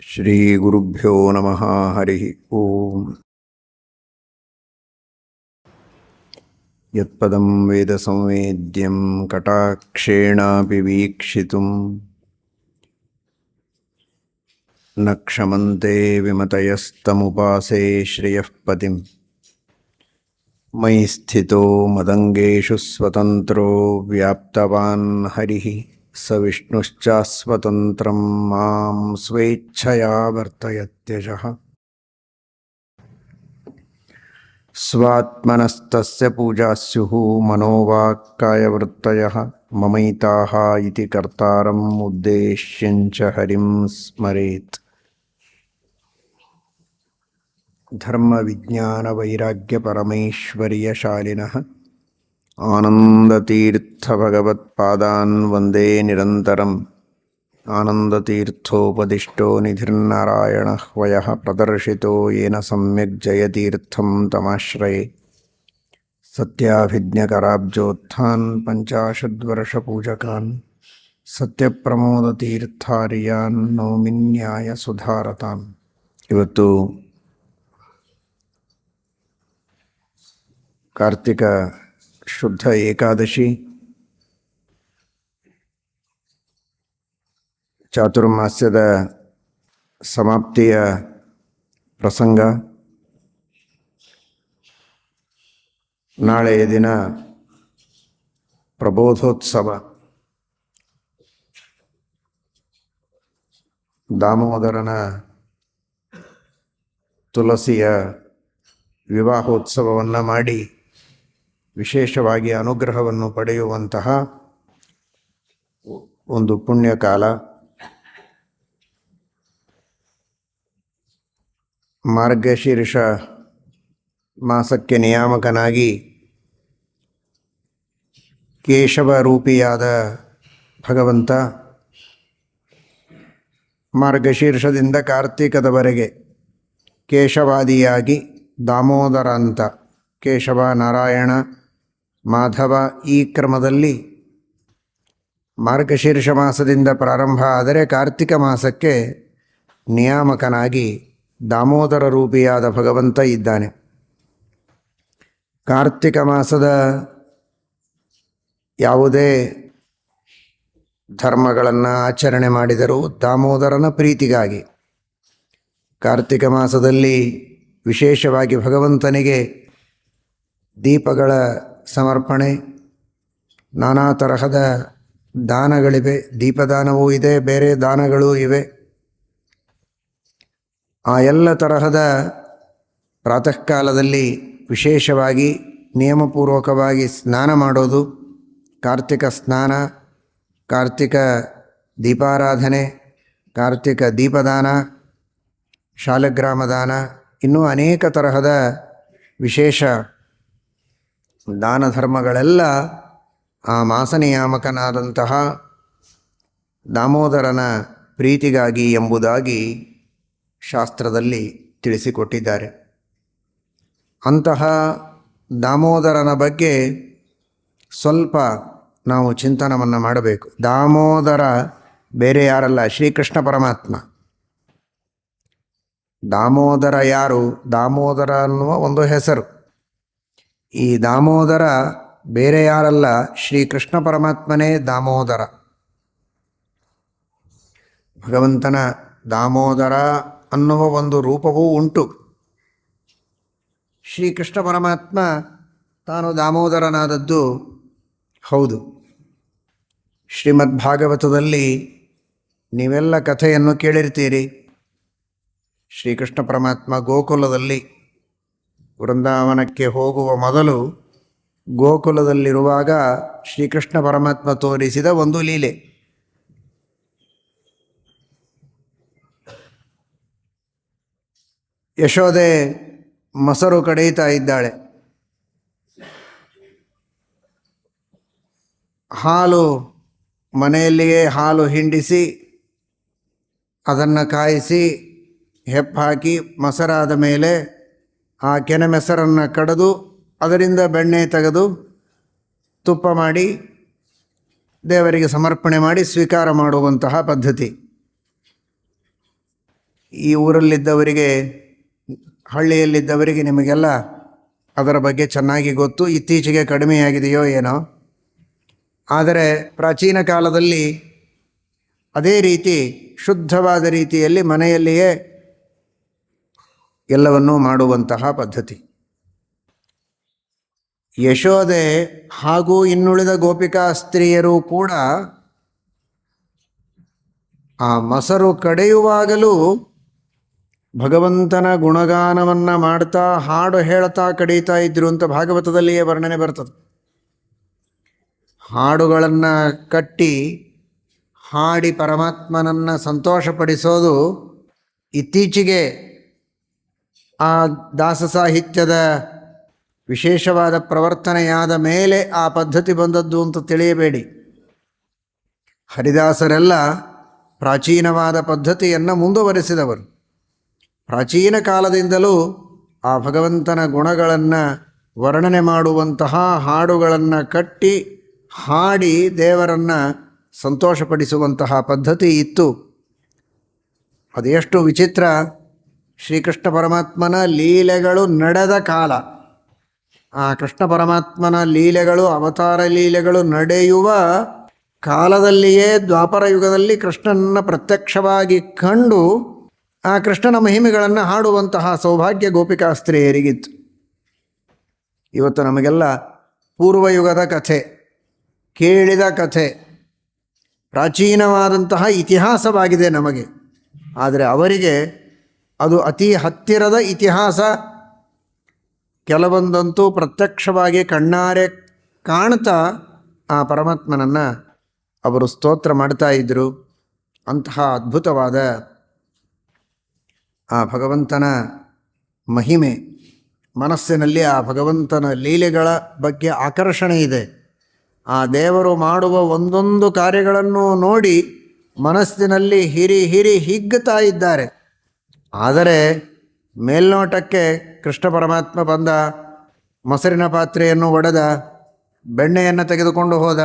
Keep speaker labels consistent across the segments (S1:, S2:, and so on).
S1: ಶ್ರೀ ಗುರುಭ್ಯೋ ನಮಃ. ಹರಿ ಓಂ. ಯತ್ಪದಂ ವೇದ ಸಂವೇದ್ಯಂ ಕಟಾಕ್ಷೇಣಾಪಿ ವೀಕ್ಷಿತುಂ ನ ಕ್ಷಮಂತೆ ವಿಮತಯಸ್ತಮುಪಾಸೇ ಶ್ರಿಯಃ ಪತಿಂ. ಮಯಿ ಸ್ಥಿತೋ ಮದಂಗೇಷು ಸ್ವತಂತ್ರೋ ವ್ಯಾಪ್ತವಾನ್ ಹರಿಃ ಸ ವಿಷ್ಣುಶ್ಚಾಸ್ವತಂತ್ರಂ ಮಾಂ ಸ್ವೇಚ್ಛಯಾ ವರ್ತಯತ್ಯಜಃ. ಸ್ವಾತ್ಮನಸ್ತಸ್ಯ ಪೂಜಾ ಸ್ಯುಃ ಮನೋವಾಕ್ಕಾಯವೃತ್ತಯಃ ಮಮೈತಾಃ ಇತಿ ಕರ್ತಾರಂ ಉದ್ದೇಶ್ಯಂಚ ಹರಿಂ ಸ್ಮರೇತ್. ಧರ್ಮ ವಿಜ್ಞಾನ ವೈರಾಗ್ಯ ಪರಮೈಶ್ವರ್ಯಶಾಲಿನಃ ಆನಂದತೀರ್ಥ ಭಗವತ್ಪಾದಾನ್ ವಂದೇ ನಿರಂತರಂ. ಆನಂದತೀರ್ಥೋಪದಿಷ್ಟೋ ನಿಧಿರ್ನಾರಾಯಣಃ ವಯಃ ಪ್ರದರ್ಶಿತೋ ಯೇನ ಸಮ್ಯಕ್ ಜಯತೀರ್ಥಂ ತಮಾಶ್ರಯೇ. ಸತ್ಯಾಭಿಜ್ಞಕರಾಬ್ಜೋತ್ಥಾನ್ ಪಂಚಾಶದ್ವರ್ಷಪೂಜಕಾನ್ ಸತ್ಯಪ್ರಮೋದತೀರ್ಥಾರ್ಯಾನ್ ನೌಮಿನ್ಯಾಯ ಸುಧಾರತಾನ್. ಇವತ್ತು ಕಾರ್ತಿಕ ಶುದ್ಧ ಏಕಾದಶಿ, ಚಾತುರ್ಮಾಸ್ಯದ ಸಮಾಪ್ತಿಯ ಪ್ರಸಂಗ. ನಾಳೆಯ ದಿನ ಪ್ರಬೋಧೋತ್ಸವ. ದಾಮೋದರನ ತುಳಸಿಯ ವಿವಾಹೋತ್ಸವವನ್ನು ಮಾಡಿ ವಿಶೇಷವಾಗಿ ಅನುಗ್ರಹವನ್ನು ಪಡೆಯುವಂತಹ ಒಂದು ಪುಣ್ಯಕಾಲ. ಮಾರ್ಗಶೀರ್ಷ ಮಾಸಕ್ಕೆ ನಿಯಾಮಕನಾಗಿ ಕೇಶವರೂಪಿಯಾದ ಭಗವಂತ ಮಾರ್ಗಶೀರ್ಷದಿಂದ ಕಾರ್ತಿಕದವರೆಗೆ ಕೇಶವಾದಿಯಾಗಿ ದಾಮೋದರ ಅಂತ, ಕೇಶವ, ನಾರಾಯಣ, ಮಾಧವ, ಈ ಕ್ರಮದಲ್ಲಿ ಮಾರ್ಗಶೀರ್ಷ ಮಾಸದಿಂದ ಪ್ರಾರಂಭ ಆದರೆ ಕಾರ್ತಿಕ ಮಾಸಕ್ಕೆ ನಿಯಾಮಕನಾಗಿ ದಾಮೋದರ ರೂಪಿಯಾದ ಭಗವಂತ ಇದ್ದಾನೆ. ಕಾರ್ತಿಕ ಮಾಸದ ಯಾವುದೇ ಧರ್ಮಗಳನ್ನು ಆಚರಣೆ ಮಾಡಿದರೂ ದಾಮೋದರನ ಪ್ರೀತಿಗಾಗಿ. ಕಾರ್ತಿಕ ಮಾಸದಲ್ಲಿ ವಿಶೇಷವಾಗಿ ಭಗವಂತನಿಗೆ ದೀಪಗಳ ಸಮರ್ಪಣೆ, ನಾನಾ ತರಹದ ದಾನಗಳಿವೆ. ದೀಪದಾನವೂ ಇದೆ, ಬೇರೆ ದಾನಗಳೂ ಇವೆ. ಆ ಎಲ್ಲ ತರಹದ ಪ್ರಾತಃ ಕಾಲದಲ್ಲಿ ವಿಶೇಷವಾಗಿ ನಿಯಮಪೂರ್ವಕವಾಗಿ ಸ್ನಾನ ಮಾಡೋದು, ಕಾರ್ತಿಕ ಸ್ನಾನ, ಕಾರ್ತಿಕ ದೀಪಾರಾಧನೆ, ಕಾರ್ತಿಕ ದೀಪದಾನ, ಶಾಲಗ್ರಾಮ ದಾನ, ಇನ್ನೂ ಅನೇಕ ತರಹದ ವಿಶೇಷ ದಾನ ಧರ್ಮಗಳೆಲ್ಲ ಆ ಮಾಸನಿಯಾಮಕನಾದಂತಹ ದಾಮೋದರನ ಪ್ರೀತಿಗಾಗಿ ಎಂಬುದಾಗಿ ಶಾಸ್ತ್ರದಲ್ಲಿ ತಿಳಿಸಿಕೊಟ್ಟಿದ್ದಾರೆ. ಅಂತಹ ದಾಮೋದರನ ಬಗ್ಗೆ ಸ್ವಲ್ಪ ನಾವು ಚಿಂತನವನ್ನು ಮಾಡಬೇಕು. ದಾಮೋದರ ಬೇರೆ ಯಾರಲ್ಲ, ಶ್ರೀಕೃಷ್ಣ ಪರಮಾತ್ಮ. ದಾಮೋದರ ಯಾರು? ದಾಮೋದರ ಅನ್ನುವ ಒಂದು ಹೆಸರು. ಈ ದಾಮೋದರ ಬೇರೆ ಯಾರಲ್ಲ, ಶ್ರೀಕೃಷ್ಣ ಪರಮಾತ್ಮನೇ ದಾಮೋದರ. ಭಗವಂತನ ದಾಮೋದರ ಅನ್ನುವ ಒಂದು ರೂಪವೂ ಉಂಟು. ಶ್ರೀಕೃಷ್ಣ ಪರಮಾತ್ಮ ತಾನು ದಾಮೋದರನಾದದ್ದು ಹೌದು. ಶ್ರೀಮದ್ ಭಾಗವತದಲ್ಲಿ ನೀವೆಲ್ಲ ಕಥೆಯನ್ನು ಕೇಳಿರ್ತೀರಿ. ಶ್ರೀಕೃಷ್ಣ ಪರಮಾತ್ಮ ಗೋಕುಲದಲ್ಲಿ ವೃಂದಾವನಕ್ಕೆ ಹೋಗುವ ಮೊದಲು ಗೋಕುಲದಲ್ಲಿರುವಾಗ ಶ್ರೀಕೃಷ್ಣ ಪರಮಾತ್ಮ ತೋರಿಸಿದ ಒಂದು ಲೀಲೆ. ಯಶೋದೆ ಮೊಸರು ಕಡೆಯುತ್ತಾ ಇದ್ದಾಳೆ. ಹಾಲು ಮನೆಯಲ್ಲಿಯೇ ಹಾಲು ಹಿಂಡಿಸಿ ಅದನ್ನು ಕಾಯಿಸಿ ಹೆಪ್ಪಾಕಿ ಮೊಸರಾದ ಮೇಲೆ ಆ ಕೆನೆಮೆಸರನ್ನು ಕಡಿದು ಅದರಿಂದ ಬೆಣ್ಣೆ ತೆಗೆದು ತುಪ್ಪ ಮಾಡಿ ದೇವರಿಗೆ ಸಮರ್ಪಣೆ ಮಾಡಿ ಸ್ವೀಕಾರ ಮಾಡುವಂತಹ ಪದ್ಧತಿ. ಈ ಊರಲ್ಲಿದ್ದವರಿಗೆ, ಹಳ್ಳಿಯಲ್ಲಿದ್ದವರಿಗೆ ನಿಮಗೆಲ್ಲ ಅದರ ಬಗ್ಗೆ ಚೆನ್ನಾಗಿ ಗೊತ್ತು. ಇತ್ತೀಚೆಗೆ ಕಡಿಮೆಯಾಗಿದೆಯೋ ಏನೋ. ಆದರೆ ಪ್ರಾಚೀನ ಕಾಲದಲ್ಲಿ ಅದೇ ರೀತಿ ಶುದ್ಧವಾದ ರೀತಿಯಲ್ಲಿ ಮನೆಯಲ್ಲಿಯೇ ಎಲ್ಲವನ್ನೂ ಮಾಡುವಂತಹ ಪದ್ಧತಿ. ಯಶೋದೆ ಹಾಗೂ ಇನ್ನುಳಿದ ಗೋಪಿಕಾ ಸ್ತ್ರೀಯರು ಕೂಡ ಆ ಮೊಸರು ಕಡೆಯುವಾಗಲೂ ಭಗವಂತನ ಗುಣಗಾನವನ್ನು ಮಾಡ್ತಾ ಹಾಡು ಹೇಳ್ತಾ ಕಡೀತಾ ಇದ್ರು ಅಂತ ಭಾಗವತದಲ್ಲಿಯೇ ವರ್ಣನೆ ಬರ್ತದೆ. ಹಾಡುಗಳನ್ನು ಕಟ್ಟಿ ಹಾಡಿ ಪರಮಾತ್ಮನನ್ನು ಸಂತೋಷಪಡಿಸೋದು ಇತ್ತೀಚೆಗೆ ಆ ದಾಸ ಸಾಹಿತ್ಯದ ವಿಶೇಷವಾದ ಪ್ರವರ್ತನೆಯಾದ ಮೇಲೆ ಆ ಪದ್ಧತಿ ಬಂದದ್ದು ಅಂತ ತಿಳಿಯಬೇಡಿ. ಹರಿದಾಸರೆಲ್ಲ ಪ್ರಾಚೀನವಾದ ಪದ್ಧತಿಯನ್ನು ಮುಂದುವರೆಸಿದವರು. ಪ್ರಾಚೀನ ಕಾಲದಿಂದಲೂ ಆ ಭಗವಂತನ ಗುಣಗಳನ್ನು ವರ್ಣನೆ ಮಾಡುವಂತಹ ಹಾಡುಗಳನ್ನು ಕಟ್ಟಿ ಹಾಡಿ ದೇವರನ್ನು ಸಂತೋಷಪಡಿಸುವಂತಹ ಪದ್ಧತಿ ಇತ್ತು. ಅದೆಷ್ಟು ವಿಚಿತ್ರ! ಶ್ರೀಕೃಷ್ಣ ಪರಮಾತ್ಮನ ಲೀಲೆಗಳು ನಡೆದ ಕಾಲ, ಆ ಕೃಷ್ಣ ಪರಮಾತ್ಮನ ಲೀಲೆಗಳು, ಅವತಾರ ಲೀಲೆಗಳು ನಡೆಯುವ ಕಾಲದಲ್ಲಿಯೇ ದ್ವಾಪರ ಯುಗದಲ್ಲಿ ಕೃಷ್ಣನನ್ನು ಪ್ರತ್ಯಕ್ಷವಾಗಿ ಕಂಡು ಆ ಕೃಷ್ಣನ ಮಹಿಮೆಗಳನ್ನು ಹಾಡುವಂತಹ ಸೌಭಾಗ್ಯ ಗೋಪಿಕಾ ಸ್ತ್ರೀಯರಿಗಿತ್ತು. ಇವತ್ತು ನಮಗೆಲ್ಲ ಪೂರ್ವಯುಗದ ಕಥೆ, ಕೇಳಿದ ಕಥೆ, ಪ್ರಾಚೀನವಾದಂತಹ ಇತಿಹಾಸವಾಗಿದೆ ನಮಗೆ. ಆದರೆ ಅವರಿಗೆ ಅದು ಅತಿ ಹತ್ತಿರದ ಇತಿಹಾಸ. ಕೆಲವೊಂದಂತೂ ಪ್ರತ್ಯಕ್ಷವಾಗಿ ಕಣ್ಣಾರೆ ಕಾಣ್ತಾ ಆ ಪರಮಾತ್ಮನನ್ನು ಅವರು ಸ್ತೋತ್ರ ಮಾಡ್ತಾ ಇದ್ದರು. ಅಂತಹ ಅದ್ಭುತವಾದ ಆ ಭಗವಂತನ ಮಹಿಮೆ, ಮನಸ್ಸಿನಲ್ಲಿ ಆ ಭಗವಂತನ ಲೀಲೆಗಳ ಬಗ್ಗೆ ಆಕರ್ಷಣೆ ಇದೆ. ಆ ದೇವರು ಮಾಡುವ ಒಂದೊಂದು ಕಾರ್ಯಗಳನ್ನು ನೋಡಿ ಮನಸ್ಸಿನಲ್ಲಿ ಹಿರಿ ಹಿಗ್ಗುತ್ತಾ ಇದ್ದಾರೆ. ಆದರೆ ಮೇಲ್ನೋಟಕ್ಕೆ ಕೃಷ್ಣ ಪರಮಾತ್ಮ ಬಂದ, ಮೊಸರಿನ ಪಾತ್ರೆಯನ್ನು ಒಡೆದ, ಬೆಣ್ಣೆಯನ್ನು ತೆಗೆದುಕೊಂಡು ಹೋದ,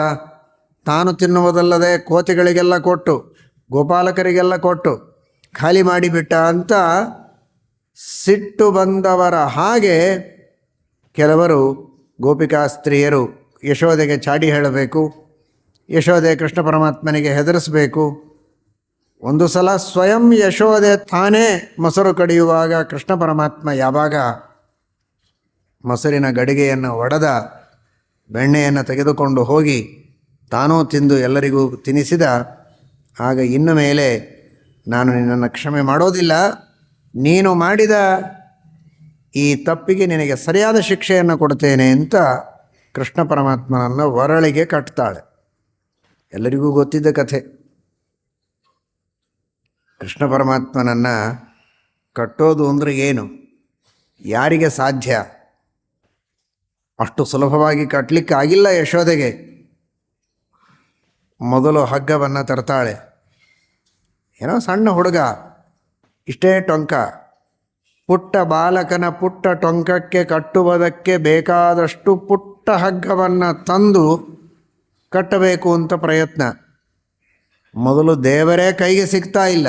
S1: ತಾನು ತಿನ್ನುವುದಲ್ಲದೆ ಕೋತಿಗಳಿಗೆಲ್ಲ ಕೊಟ್ಟು, ಗೋಪಾಲಕರಿಗೆಲ್ಲ ಕೊಟ್ಟು ಖಾಲಿ ಮಾಡಿಬಿಟ್ಟ ಅಂತ ಸಿಟ್ಟು ಬಂದವರ ಹಾಗೆ ಕೆಲವರು ಗೋಪಿಕಾ ಸ್ತ್ರೀಯರು ಯಶೋದೆಗೆ ಚಾಡಿ ಹೇಳಬೇಕು, ಯಶೋದೆ ಕೃಷ್ಣ ಪರಮಾತ್ಮನಿಗೆ ಹೆದರಿಸಬೇಕು. ಒಂದು ಸಲ ಸ್ವಯಂ ಯಶೋದೆ ತಾನೇ ಮೊಸರು ಕಡಿಯುವಾಗ ಕೃಷ್ಣ ಪರಮಾತ್ಮ ಯಾವಾಗ ಮೊಸರಿನ ಗಡಿಗೆಯನ್ನು ಒಡೆದ, ಬೆಣ್ಣೆಯನ್ನು ತೆಗೆದುಕೊಂಡು ಹೋಗಿ ತಾನೂ ತಿಂದು ಎಲ್ಲರಿಗೂ ತಿನ್ನಿಸಿದ, ಆಗ ಇನ್ನು ಮೇಲೆ ನಾನು ನಿನ್ನನ್ನು ಕ್ಷಮೆ ಮಾಡೋದಿಲ್ಲ, ನೀನು ಮಾಡಿದ ಈ ತಪ್ಪಿಗೆ ನಿನಗೆ ಸರಿಯಾದ ಶಿಕ್ಷೆಯನ್ನು ಕೊಡ್ತೇನೆ ಅಂತ ಕೃಷ್ಣ ಪರಮಾತ್ಮನನ್ನು ಒರಳಿಗೆ ಕಟ್ತಾಳೆ. ಎಲ್ಲರಿಗೂ ಗೊತ್ತಿದ್ದ ಕಥೆ. ಕೃಷ್ಣ ಪರಮಾತ್ಮನನ್ನು ಕಟ್ಟೋದು ಅಂದರೆ ಏನು, ಯಾರಿಗೆ ಸಾಧ್ಯ? ಅಷ್ಟು ಸುಲಭವಾಗಿ ಕಟ್ಟಲಿಕ್ಕಾಗಿಲ್ಲ ಯಶೋದೆಗೆ. ಮೊದಲು ಹಗ್ಗವನ್ನು ತರ್ತಾಳೆ. ಏನೋ ಸಣ್ಣ ಹುಡುಗ, ಇಷ್ಟೇ ಟೊಂಕ, ಪುಟ್ಟ ಬಾಲಕನ ಪುಟ್ಟ ಟೊಂಕಕ್ಕೆ ಕಟ್ಟುವುದಕ್ಕೆ ಬೇಕಾದಷ್ಟು ಪುಟ್ಟ ಹಗ್ಗವನ್ನು ತಂದು ಕಟ್ಟಬೇಕು ಅಂತ ಪ್ರಯತ್ನ. ಮೊದಲು ದೇವರೇ ಕೈಗೆ ಸಿಗ್ತಾ ಇಲ್ಲ.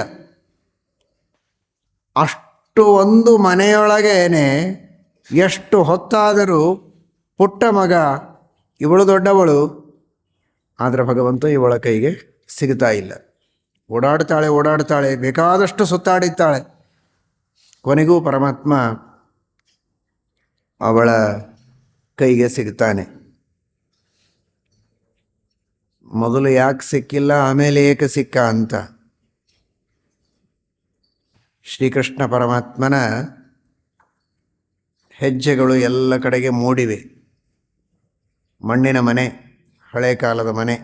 S1: ಅಷ್ಟು ಒಂದು ಮನೆಯೊಳಗೇನೆ ಎಷ್ಟು ಹೊತ್ತಾದರೂ ಪುಟ್ಟ ಮಗ, ಇವಳು ದೊಡ್ಡವಳು, ಆದರೆ ಭಗವಂತ ಇವಳ ಕೈಗೆ ಸಿಗ್ತಾ ಇಲ್ಲ. ಓಡಾಡ್ತಾಳೆ, ಬೇಕಾದಷ್ಟು ಸುತ್ತಾಡಿದ್ದಾಳೆ. ಕೊನೆಗೂ ಪರಮಾತ್ಮ ಅವಳ ಕೈಗೆ ಸಿಗ್ತಾನೆ. ಮೊದಲು ಯಾಕೆ ಸಿಕ್ಕಿಲ್ಲ, ಆಮೇಲೆ ಏಕೆ ಸಿಕ್ಕ ಅಂತ. ಶ್ರೀಕೃಷ್ಣ ಪರಮಾತ್ಮನ ಹೆಜ್ಜೆಗಳು ಎಲ್ಲ ಕಡೆಗೆ ಮೂಡಿವೆ. ಮಣ್ಣಿನ ಮನೆ, ಹಳೆ ಕಾಲದ ಮನೆ.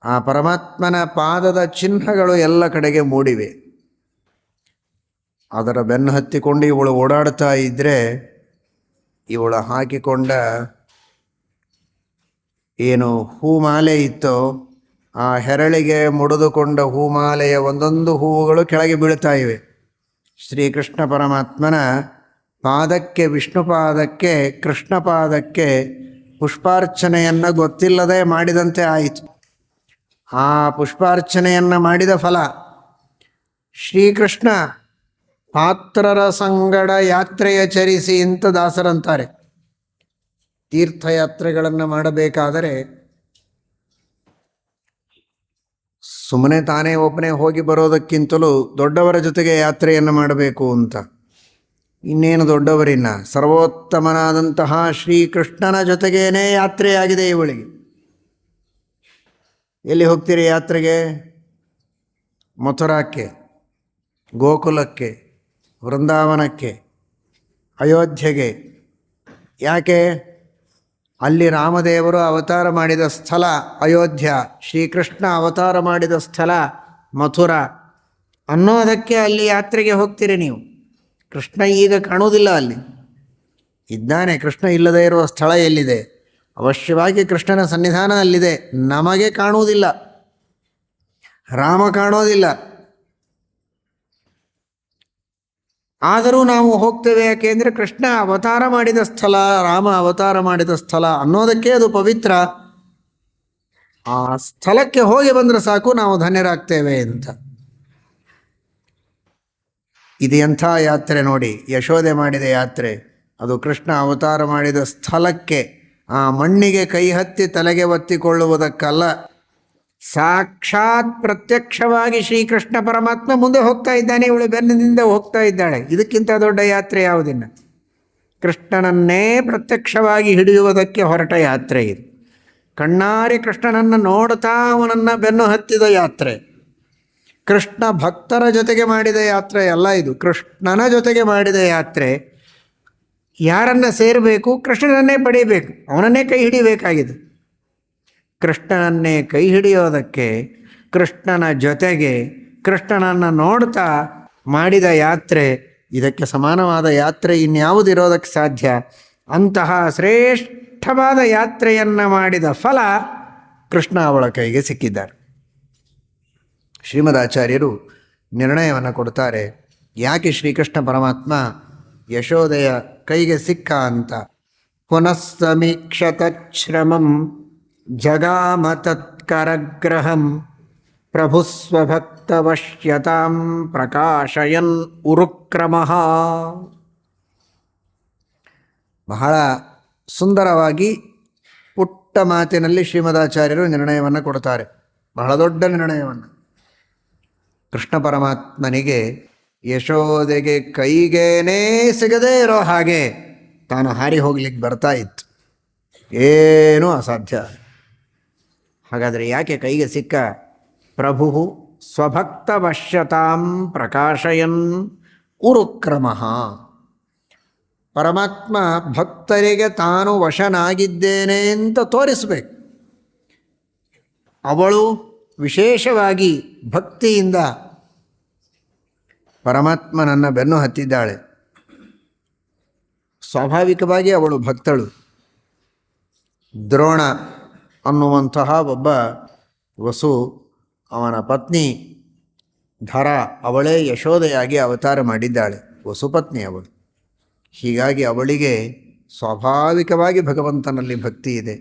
S1: ಆ ಪರಮಾತ್ಮನ ಪಾದದ ಚಿಹ್ನೆಗಳು ಎಲ್ಲ ಕಡೆಗೆ ಮೂಡಿವೆ. ಅದರ ಬೆನ್ನು ಹತ್ತಿಕೊಂಡು ಇವಳು ಓಡಾಡ್ತಾ ಇದ್ದರೆ, ಇವಳು ಹಾಕಿಕೊಂಡ ಏನು ಹೂಮಾಲೆ ಇತ್ತೋ ಆ ಹೆರಳಿಗೆ ಮುಡಿದುಕೊಂಡ ಹೂಮಾಲೆಯ ಒಂದೊಂದು ಹೂವುಗಳು ಕೆಳಗೆ ಬೀಳ್ತಾ ಇವೆ. ಶ್ರೀಕೃಷ್ಣ ಪರಮಾತ್ಮನ ಪಾದಕ್ಕೆ, ವಿಷ್ಣು ಪಾದಕ್ಕೆ, ಕೃಷ್ಣ ಪಾದಕ್ಕೆ ಪುಷ್ಪಾರ್ಚನೆಯನ್ನು ಗೊತ್ತಿಲ್ಲದೆ ಮಾಡಿದಂತೆ ಆಯಿತು. ಆ ಪುಷ್ಪಾರ್ಚನೆಯನ್ನು ಮಾಡಿದ ಫಲ ಶ್ರೀಕೃಷ್ಣ ಪಾತ್ರರ ಸಂಗಡ ಯಾತ್ರೆಯ ಚರಿಸಿ ಅಂತ ದಾಸರಂತಾರೆ. ತೀರ್ಥಯಾತ್ರೆಗಳನ್ನು ಮಾಡಬೇಕಾದರೆ ಸುಮ್ಮನೆ ತಾನೇ ಒಬ್ಬನೇ ಹೋಗಿ ಬರೋದಕ್ಕಿಂತಲೂ ದೊಡ್ಡವರ ಜೊತೆಗೆ ಯಾತ್ರೆಯನ್ನು ಮಾಡಬೇಕು ಅಂತ. ಇನ್ನೇನು ದೊಡ್ಡವರಿನ್ನ, ಸರ್ವೋತ್ತಮನಾದಂತಹ ಶ್ರೀಕೃಷ್ಣನ ಜೊತೆಗೇನೇ ಯಾತ್ರೆಯಾಗಿದೆ ಇವಳಿಗೆ. ಎಲ್ಲಿ ಹೋಗ್ತೀರಿ ಯಾತ್ರೆಗೆ? ಮಥುರಾಕ್ಕೆ, ಗೋಕುಲಕ್ಕೆ, ವೃಂದಾವನಕ್ಕೆ, ಅಯೋಧ್ಯೆಗೆ. ಯಾಕೆ? ಅಲ್ಲಿ ರಾಮದೇವರು ಅವತಾರ ಮಾಡಿದ ಸ್ಥಳ ಅಯೋಧ್ಯ, ಶ್ರೀಕೃಷ್ಣ ಅವತಾರ ಮಾಡಿದ ಸ್ಥಳ ಮಥುರಾ ಅನ್ನೋದಕ್ಕೆ ಅಲ್ಲಿ ಯಾತ್ರೆಗೆ ಹೋಗ್ತೀರಿ ನೀವು. ಕೃಷ್ಣ ಈಗ ಕಾಣುವುದಿಲ್ಲ ಅಲ್ಲಿ. ಇದ್ದಾನೆ, ಕೃಷ್ಣ ಇಲ್ಲದೇ ಇರುವ ಸ್ಥಳ ಎಲ್ಲಿದೆ? ಅವಶ್ಯವಾಗಿ ಕೃಷ್ಣನ ಸನ್ನಿಧಾನ ಅಲ್ಲಿದೆ, ನಮಗೆ ಕಾಣುವುದಿಲ್ಲ, ರಾಮ ಕಾಣೋದಿಲ್ಲ. ಆದರೂ ನಾವು ಹೋಗ್ತೇವೆ. ಯಾಕೆಂದರೆ ಕೃಷ್ಣ ಅವತಾರ ಮಾಡಿದ ಸ್ಥಳ, ರಾಮ ಅವತಾರ ಮಾಡಿದ ಸ್ಥಳ ಅನ್ನೋದಕ್ಕೆ ಅದು ಪವಿತ್ರ. ಆ ಸ್ಥಳಕ್ಕೆ ಹೋಗಿ ಬಂದರೆ ಸಾಕು, ನಾವು ಧನ್ಯರಾಗ್ತೇವೆ ಅಂತ. ಇದು ಎಂಥ ಯಾತ್ರೆ ನೋಡಿ, ಯಶೋದೆ ಮಾಡಿದ ಯಾತ್ರೆ. ಅದು ಕೃಷ್ಣ ಅವತಾರ ಮಾಡಿದ ಸ್ಥಳಕ್ಕೆ, ಆ ಮಣ್ಣಿಗೆ ಕೈ ಹತ್ತಿ ತಲೆಗೆ ಒತ್ತಿಕೊಳ್ಳುವುದಕ್ಕಲ್ಲ, ಸಾಕ್ಷಾತ್ ಪ್ರತ್ಯಕ್ಷವಾಗಿ ಶ್ರೀಕೃಷ್ಣ ಪರಮಾತ್ಮ ಮುಂದೆ ಹೋಗ್ತಾ ಇದ್ದಾನೆ, ಇವಳು ಬೆನ್ನಿನಿಂದ ಹೋಗ್ತಾ ಇದ್ದಾಳೆ. ಇದಕ್ಕಿಂತ ದೊಡ್ಡ ಯಾತ್ರೆ ಯಾವುದಿಲ್ಲ. ಕೃಷ್ಣನನ್ನೇ ಪ್ರತ್ಯಕ್ಷವಾಗಿ ಹಿಡಿಯುವುದಕ್ಕೆ ಹೊರಟ ಯಾತ್ರೆ ಇದು. ಕಣ್ಣಾರೆ ಕೃಷ್ಣನನ್ನು ನೋಡ್ತಾ ಅವನನ್ನು ಬೆನ್ನು ಹತ್ತಿದ ಯಾತ್ರೆ. ಕೃಷ್ಣ ಭಕ್ತರ ಜೊತೆಗೆ ಮಾಡಿದ ಯಾತ್ರೆ ಅಲ್ಲ ಇದು, ಕೃಷ್ಣನ ಜೊತೆಗೆ ಮಾಡಿದ ಯಾತ್ರೆ. ಯಾರನ್ನು ಸೇರಬೇಕು? ಕೃಷ್ಣನನ್ನೇ ಪಡೀಬೇಕು, ಅವನನ್ನೇ ಕೈ ಹಿಡಿಬೇಕಾಗಿದೆ. ಕೃಷ್ಣನನ್ನೇ ಕೈ ಹಿಡಿಯೋದಕ್ಕೆ, ಕೃಷ್ಣನ ಜೊತೆಗೆ ಕೃಷ್ಣನನ್ನು ನೋಡ್ತಾ ಮಾಡಿದ ಯಾತ್ರೆ, ಇದಕ್ಕೆ ಸಮಾನವಾದ ಯಾತ್ರೆ ಇನ್ಯಾವುದಿರೋದಕ್ಕೆ ಸಾಧ್ಯ? ಅಂತಹ ಶ್ರೇಷ್ಠವಾದ ಯಾತ್ರೆಯನ್ನು ಮಾಡಿದ ಫಲ ಕೃಷ್ಣ ಅವಳ ಕೈಗೆ ಸಿಕ್ಕಿದ್ದಾರೆ. ಶ್ರೀಮದಾಚಾರ್ಯರು ನಿರ್ಣಯವನ್ನು ಕೊಡ್ತಾರೆ, ಯಾಕೆ ಶ್ರೀಕೃಷ್ಣ ಪರಮಾತ್ಮ ಯಶೋದೆಯ ಕೈಗೆ ಸಿಕ್ಕ ಅಂತ. ಪುನಃಸಮೀಕ್ಷತಶ್ರಮಂ ಜಗಾಮ ತತ್ಕರಗ್ರಹಂ ಪ್ರಭುಸ್ವಭಕ್ತವಶ್ಯತಾಂ ಪ್ರಕಾಶಯನ್ ಉರುಕ್ರಮಃ. ಬಹಳ ಸುಂದರವಾಗಿ ಪುಟ್ಟ ಮಾತಿನಲ್ಲಿ ಶ್ರೀಮದಾಚಾರ್ಯರು ನಿರ್ಣಯವನ್ನು ಕೊಡ್ತಾರೆ, ಬಹಳ ದೊಡ್ಡ ನಿರ್ಣಯವನ್ನು. ಕೃಷ್ಣ ಪರಮಾತ್ಮನಿಗೆ ಯಶೋದೆಗೆ ಕೈಗೇನೇ ಸಿಗದೇ ಇರೋ ಹಾಗೆ ತಾನು ಹಾರಿ ಹೋಗ್ಲಿಕ್ಕೆ ಬರ್ತಾ ಇತ್ತು, ಏನೂ ಅಸಾಧ್ಯ. ಹಾಗಾದರೆ ಯಾಕೆ ಕೈಗೆ ಸಿಕ್ಕ? ಪ್ರಭು ಸ್ವಭಕ್ತವಶ್ಯತಾಂ ಪ್ರಕಾಶಯನ್ ಉರುಕ್ರಮಃ. ಪರಮಾತ್ಮ ಭಕ್ತರಿಗೆ ತಾನು ವಶನಾಗಿದ್ದೇನೆ ಅಂತ ತೋರಿಸಬೇಕು. ಅವಳು ವಿಶೇಷವಾಗಿ ಭಕ್ತಿಯಿಂದ ಪರಮಾತ್ಮನನ್ನು ಬೆನ್ನು ಹತ್ತಿದ್ದಾಳೆ. ಸ್ವಾಭಾವಿಕವಾಗಿ ಅವಳು ಭಕ್ತಳು. ದ್ರೋಣ ಅನ್ನುವಂತಹ ಒಬ್ಬ ವಸು, ಅವನ ಪತ್ನಿ ಧರ, ಅವಳೇ ಯಶೋದೆಯಾಗಿ ಅವತಾರ ಮಾಡಿದ್ದಾಳೆ, ವಸುಪತ್ನಿ ಅವಳು. ಹೀಗಾಗಿ ಅವಳಿಗೆ ಸ್ವಾಭಾವಿಕವಾಗಿ ಭಗವಂತನಲ್ಲಿ ಭಕ್ತಿ ಇದೆ.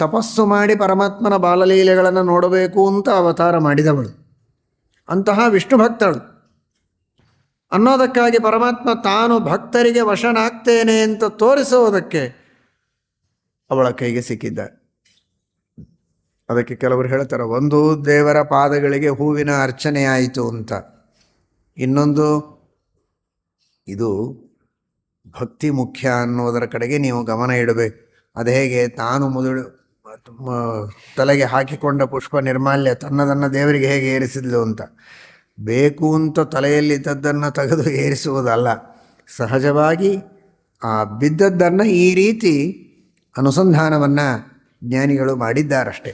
S1: ತಪಸ್ಸು ಮಾಡಿ ಪರಮಾತ್ಮನ ಬಾಲಲೀಲೆಗಳನ್ನು ನೋಡಬೇಕು ಅಂತ ಅವತಾರ ಮಾಡಿದವಳು, ಅಂತಹ ವಿಷ್ಣು ಭಕ್ತಳು. ಅನ್ನೋದಕ್ಕಾಗಿ ಪರಮಾತ್ಮ ತಾನು ಭಕ್ತರಿಗೆ ವಶನಾಗ್ತೇನೆ ಅಂತ ತೋರಿಸುವುದಕ್ಕೆ ಅವಳ ಕೈಗೆ ಸಿಕ್ಕಿದ್ದಾಳೆ. ಅದಕ್ಕೆ ಕೆಲವರು ಹೇಳ್ತಾರೆ, ಒಂದು ದೇವರ ಪಾದಗಳಿಗೆ ಹೂವಿನ ಅರ್ಚನೆ ಆಯಿತು ಅಂತ, ಇನ್ನೊಂದು ಇದು ಭಕ್ತಿ ಮುಖ್ಯ ಅನ್ನೋದರ ಕಡೆಗೆ ನೀವು ಗಮನ ಇಡಬೇಕು. ಅದು ಹೇಗೆ? ತಾನು ತಲೆಗೆ ಹಾಕಿಕೊಂಡ ಪುಷ್ಪ ನಿರ್ಮಾಲ್ಯ ತನ್ನದನ್ನು ದೇವರಿಗೆ ಹೇಗೆ ಏರಿಸಿದ್ಲು ಅಂತ. ಬೇಕು ಅಂತ ತಲೆಯಲ್ಲಿದ್ದದ್ದನ್ನು ತೆಗೆದು ಏರಿಸುವುದಲ್ಲ, ಸಹಜವಾಗಿ ಆ ಬಿದ್ದದ್ದನ್ನು ಈ ರೀತಿ ಅನುಸಂಧಾನವನ್ನು ಜ್ಞಾನಿಗಳು ಮಾಡಿದ್ದಾರಷ್ಟೆ.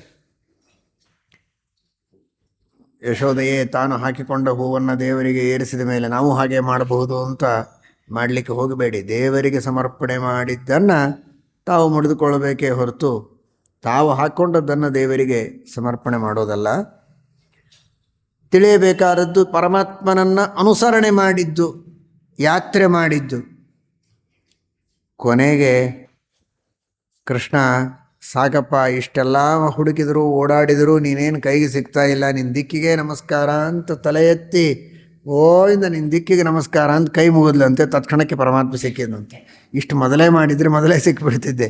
S1: ಯಶೋದೆಯೇ ತಾನು ಹಾಕಿಕೊಂಡ ಹೂವನ್ನು ದೇವರಿಗೆ ಏರಿಸಿದ ಮೇಲೆ ನಾವು ಹಾಗೆ ಮಾಡಬಹುದು ಅಂತ ಮಾಡಲಿಕ್ಕೆ ಹೋಗಬೇಡಿ. ದೇವರಿಗೆ ಸಮರ್ಪಣೆ ಮಾಡಿದ್ದನ್ನು ತಾವು ಮುಡಿದುಕೊಳ್ಳಬೇಕೇ ಹೊರತು ತಾವು ಹಾಕ್ಕೊಂಡದ್ದನ್ನು ದೇವರಿಗೆ ಸಮರ್ಪಣೆ ಮಾಡೋದಲ್ಲ. ತಿಳಿಯಬೇಕಾದದ್ದು ಪರಮಾತ್ಮನನ್ನು ಅನುಸರಣೆ ಮಾಡಿದ್ದು, ಯಾತ್ರೆ ಮಾಡಿದ್ದು. ಕೊನೆಗೆ ಕೃಷ್ಣ ಸಾಕಪ್ಪ, ಇಷ್ಟೆಲ್ಲ ಹುಡುಕಿದ್ರು ಓಡಾಡಿದರೂ ನೀನೇನು ಕೈಗೆ ಸಿಗ್ತಾ ಇಲ್ಲ, ನಿನ್ನ ದಿಕ್ಕಿಗೆ ನಮಸ್ಕಾರ ಅಂತ ತಲೆ ಎತ್ತಿ ಇಂದ ನಿನ್ನ ದಿಕ್ಕಿಗೆ ನಮಸ್ಕಾರ ಅಂತ ಕೈ ಮುಗಿದ್ಲಂತೆ. ತತ್ಕ್ಷಣಕ್ಕೆ ಪರಮಾತ್ಮ ಸಿಕ್ಕಿದಂತೆ. ಇಷ್ಟು ಮೊದಲೇ ಮಾಡಿದರೆ ಮೊದಲೇ ಸಿಕ್ಕಿಬಿಡ್ತಿದ್ದೆ.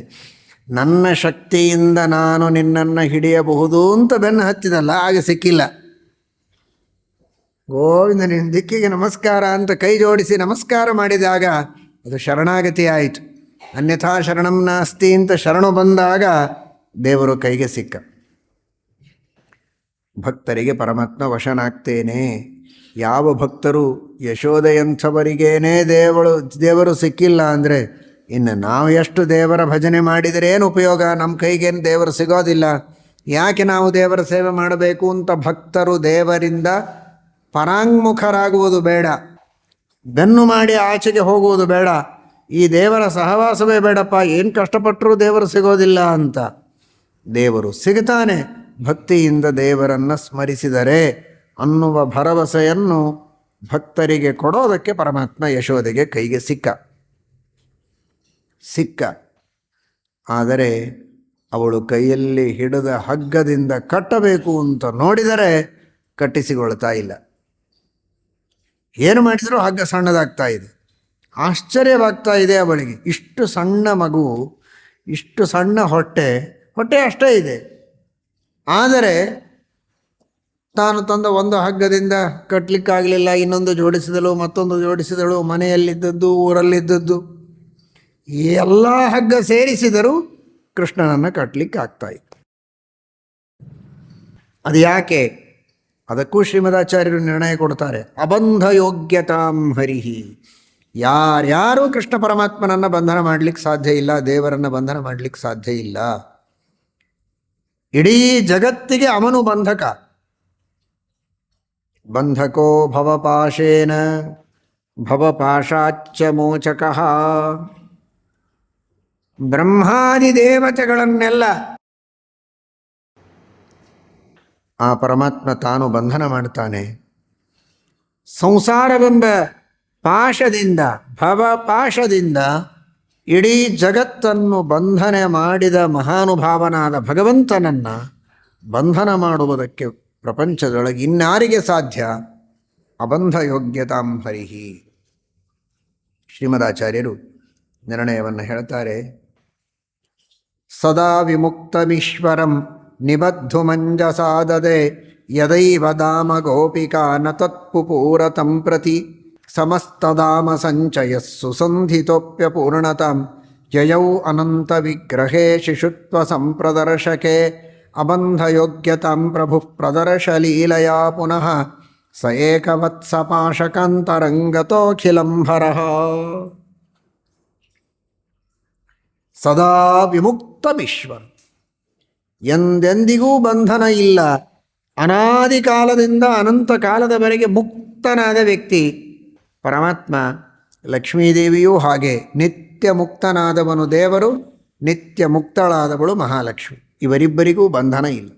S1: ನನ್ನ ಶಕ್ತಿಯಿಂದ ನಾನು ನಿನ್ನನ್ನು ಹಿಡಿಯಬಹುದು ಅಂತ ಬೆನ್ನು ಹತ್ತಿದಲ್ಲ, ಆಗ ಸಿಕ್ಕಿಲ್ಲ. ಗೋವಿಂದ ನಿನ್ನ ದಿಕ್ಕಿಗೆ ನಮಸ್ಕಾರ ಅಂತ ಕೈ ಜೋಡಿಸಿ ನಮಸ್ಕಾರ ಮಾಡಿದಾಗ ಅದು ಶರಣಾಗತಿ ಆಯಿತು. ಅನ್ಯಥಾ ಶರಣಂ ನಾಸ್ತಿ ಅಂತ ಶರಣು ಬಂದಾಗ ದೇವರು ಕೈಗೆ ಸಿಕ್ಕ. ಭಕ್ತರಿಗೆ ಪರಮಾತ್ಮ ವಶನಾಗ್ತೇನೆ. ಯಾವ ಭಕ್ತರು ಯಶೋದೆಯಂಥವರಿಗೇನೇ ದೇವರು ಸಿಕ್ಕಿಲ್ಲ ಅಂದರೆ ಇನ್ನು ನಾವು ಎಷ್ಟು ದೇವರ ಭಜನೆ ಮಾಡಿದರೆ ಏನು ಉಪಯೋಗ? ನಮ್ಮ ಕೈಗೇನು ದೇವರು ಸಿಗೋದಿಲ್ಲ. ಯಾಕೆ ನಾವು ದೇವರ ಸೇವೆ ಮಾಡಬೇಕು ಅಂತ ಭಕ್ತರು ದೇವರಿಂದ ಪರಾಂಗುಖರಾಗುವುದು ಬೇಡ, ಬೆನ್ನು ಮಾಡಿ ಆಚೆಗೆ ಹೋಗುವುದು ಬೇಡ. ಈ ದೇವರ ಸಹವಾಸವೇ ಬೇಡಪ್ಪ, ಏನು ಕಷ್ಟಪಟ್ಟರೂ ದೇವರು ಸಿಗೋದಿಲ್ಲ ಅಂತ. ದೇವರು ಸಿಗುತ್ತಾನೆ ಭಕ್ತಿಯಿಂದ ದೇವರನ್ನು ಸ್ಮರಿಸಿದರೆ ಅನ್ನುವ ಭರವಸೆಯನ್ನು ಭಕ್ತರಿಗೆ ಕೊಡೋದಕ್ಕೆ ಪರಮಾತ್ಮ ಯಶೋದೆಗೆ ಕೈಗೆ ಸಿಕ್ಕ. ಆದರೆ ಅವಳು ಕೈಯಲ್ಲಿ ಹಿಡಿದ ಹಗ್ಗದಿಂದ ಕಟ್ಟಬೇಕು ಅಂತ ನೋಡಿದರೆ ಕಟ್ಟಿಸಿಕೊಳ್ತಾ ಇಲ್ಲ. ಏನು ಮಾಡಿದರೂ ಹಗ್ಗ ಸಣ್ಣದಾಗ್ತಾ ಇದೆ. ಆಶ್ಚರ್ಯವಾಗ್ತಾ ಇದೆ ಅವಳಿಗೆ. ಇಷ್ಟು ಸಣ್ಣ ಮಗು, ಇಷ್ಟು ಸಣ್ಣ ಹೊಟ್ಟೆ ಅಷ್ಟೇ ಇದೆ. ಆದರೆ ತಾನು ತಂದ ಒಂದು ಹಗ್ಗದಿಂದ ಕಟ್ಟಲಿಕ್ಕಾಗಲಿಲ್ಲ. ಇನ್ನೊಂದು ಜೋಡಿಸಿದಳು, ಮತ್ತೊಂದು ಜೋಡಿಸಿದಳು, ಮನೆಯಲ್ಲಿದ್ದದ್ದು, ಊರಲ್ಲಿದ್ದದ್ದು ಎಲ್ಲ ಹಗ್ಗ ಸೇರಿಸಿದರೂ ಕೃಷ್ಣನನ್ನು ಕಟ್ಟಲಿಕ್ಕಾಗ್ತಾ ಇತ್ತು. ಅದು ಯಾಕೆ? ಅದಕ್ಕೂ ಶ್ರೀಮದಾಚಾರ್ಯರು ನಿರ್ಣಯ ಕೊಡ್ತಾರೆ. ಅಬಂಧ ಯೋಗ್ಯತಾಂ ಹರಿಹಿ. ಯಾರ್ಯಾರೂ ಕೃಷ್ಣ ಪರಮಾತ್ಮನನ್ನು ಬಂಧನ ಮಾಡಲಿಕ್ಕೆ ಸಾಧ್ಯ ಇಲ್ಲ, ದೇವರನ್ನು ಬಂಧನ ಮಾಡಲಿಕ್ಕೆ ಸಾಧ್ಯ ಇಲ್ಲ. ಇಡೀ ಜಗತ್ತಿಗೆ ಅವನು ಬಂಧಕ. ಬಂಧಕೋ ಭವಪಾಶೇನ ಭವಪಾಶಾಚ್ಚ ಮೋಚಕಃ. ಬ್ರಹ್ಮಾದಿ ದೇವತೆಗಳನ್ನೆಲ್ಲ ಆ ಪರಮಾತ್ಮ ತಾನು ಬಂಧನ ಮಾಡ್ತಾನೆ. ಸಂಸಾರವೆಂಬ ಪಾಶದಿಂದ, ಭವಪಾಶದಿಂದ ಇಡೀ ಜಗತ್ತನ್ನು ಬಂಧನ ಮಾಡಿದ ಮಹಾನುಭಾವನಾದ ಭಗವಂತನನ್ನು ಬಂಧನ ಮಾಡುವುದಕ್ಕೆ ಪ್ರಪಂಚದೊಳಗೆ ಇನ್ಯಾರಿಗೆ ಸಾಧ್ಯ? ಅಬಂಧ ಯೋಗ್ಯತಾಂ ಹರಿಹಿ. ಶ್ರೀಮದಾಚಾರ್ಯರು ನಿರ್ಣಯವನ್ನು ಹೇಳ್ತಾರೆ. ಸದಾ ವಿಮುಕ್ತಮೀಶ್ವರಂ ನಿಬದ್ಧು ಮಂಜಸಾದದೆ ಯದೈವ ದಾಮ ಗೋಪಿಕಾ ನ ತತ್ಪುಪೂರತಂ ಪ್ರತಿ ಸಮಸ್ತದಾಮ ಸಂಚಯಸ್ಸು ಸಂಧಿತೋಪ್ಯಪೂರ್ಣತಾಂ ಯಯೌ ಅನಂತ ವಿಗ್ರಹೇ ಶಿಶುತ್ವ ಸಂಪ್ರದರ್ಶಕೆ ಅಬಂಧಯೋಗ್ಯತಾಂ ಪ್ರಭು ಪ್ರದರ್ಶಲೀಲಯಾ ಪುನಃ ಸ ಏಕವತ್ಸ ಪಾಶಕಾಂತರಂಗತೋಖಿಲಂಭರಃ. ಸದಾ ವಿಮುಕ್ತಮೀಶ್ವರ, ಎಂದೆಂದಿಗೂ ಬಂಧನ ಇಲ್ಲ. ಅನಾದಿ ಕಾಲದಿಂದ ಅನಂತ ಕಾಲದವರೆಗೆ ಮುಕ್ತನಾದ ವ್ಯಕ್ತಿ ಪರಮಾತ್ಮ. ಲಕ್ಷ್ಮೀದೇವಿಯೂ ಹಾಗೆ ನಿತ್ಯ ಮುಕ್ತನಾದವನು ದೇವರು, ನಿತ್ಯ ಮುಕ್ತಳಾದವಳು ಮಹಾಲಕ್ಷ್ಮಿ. ಇವರಿಬ್ಬರಿಗೂ ಬಂಧನ ಇಲ್ಲ.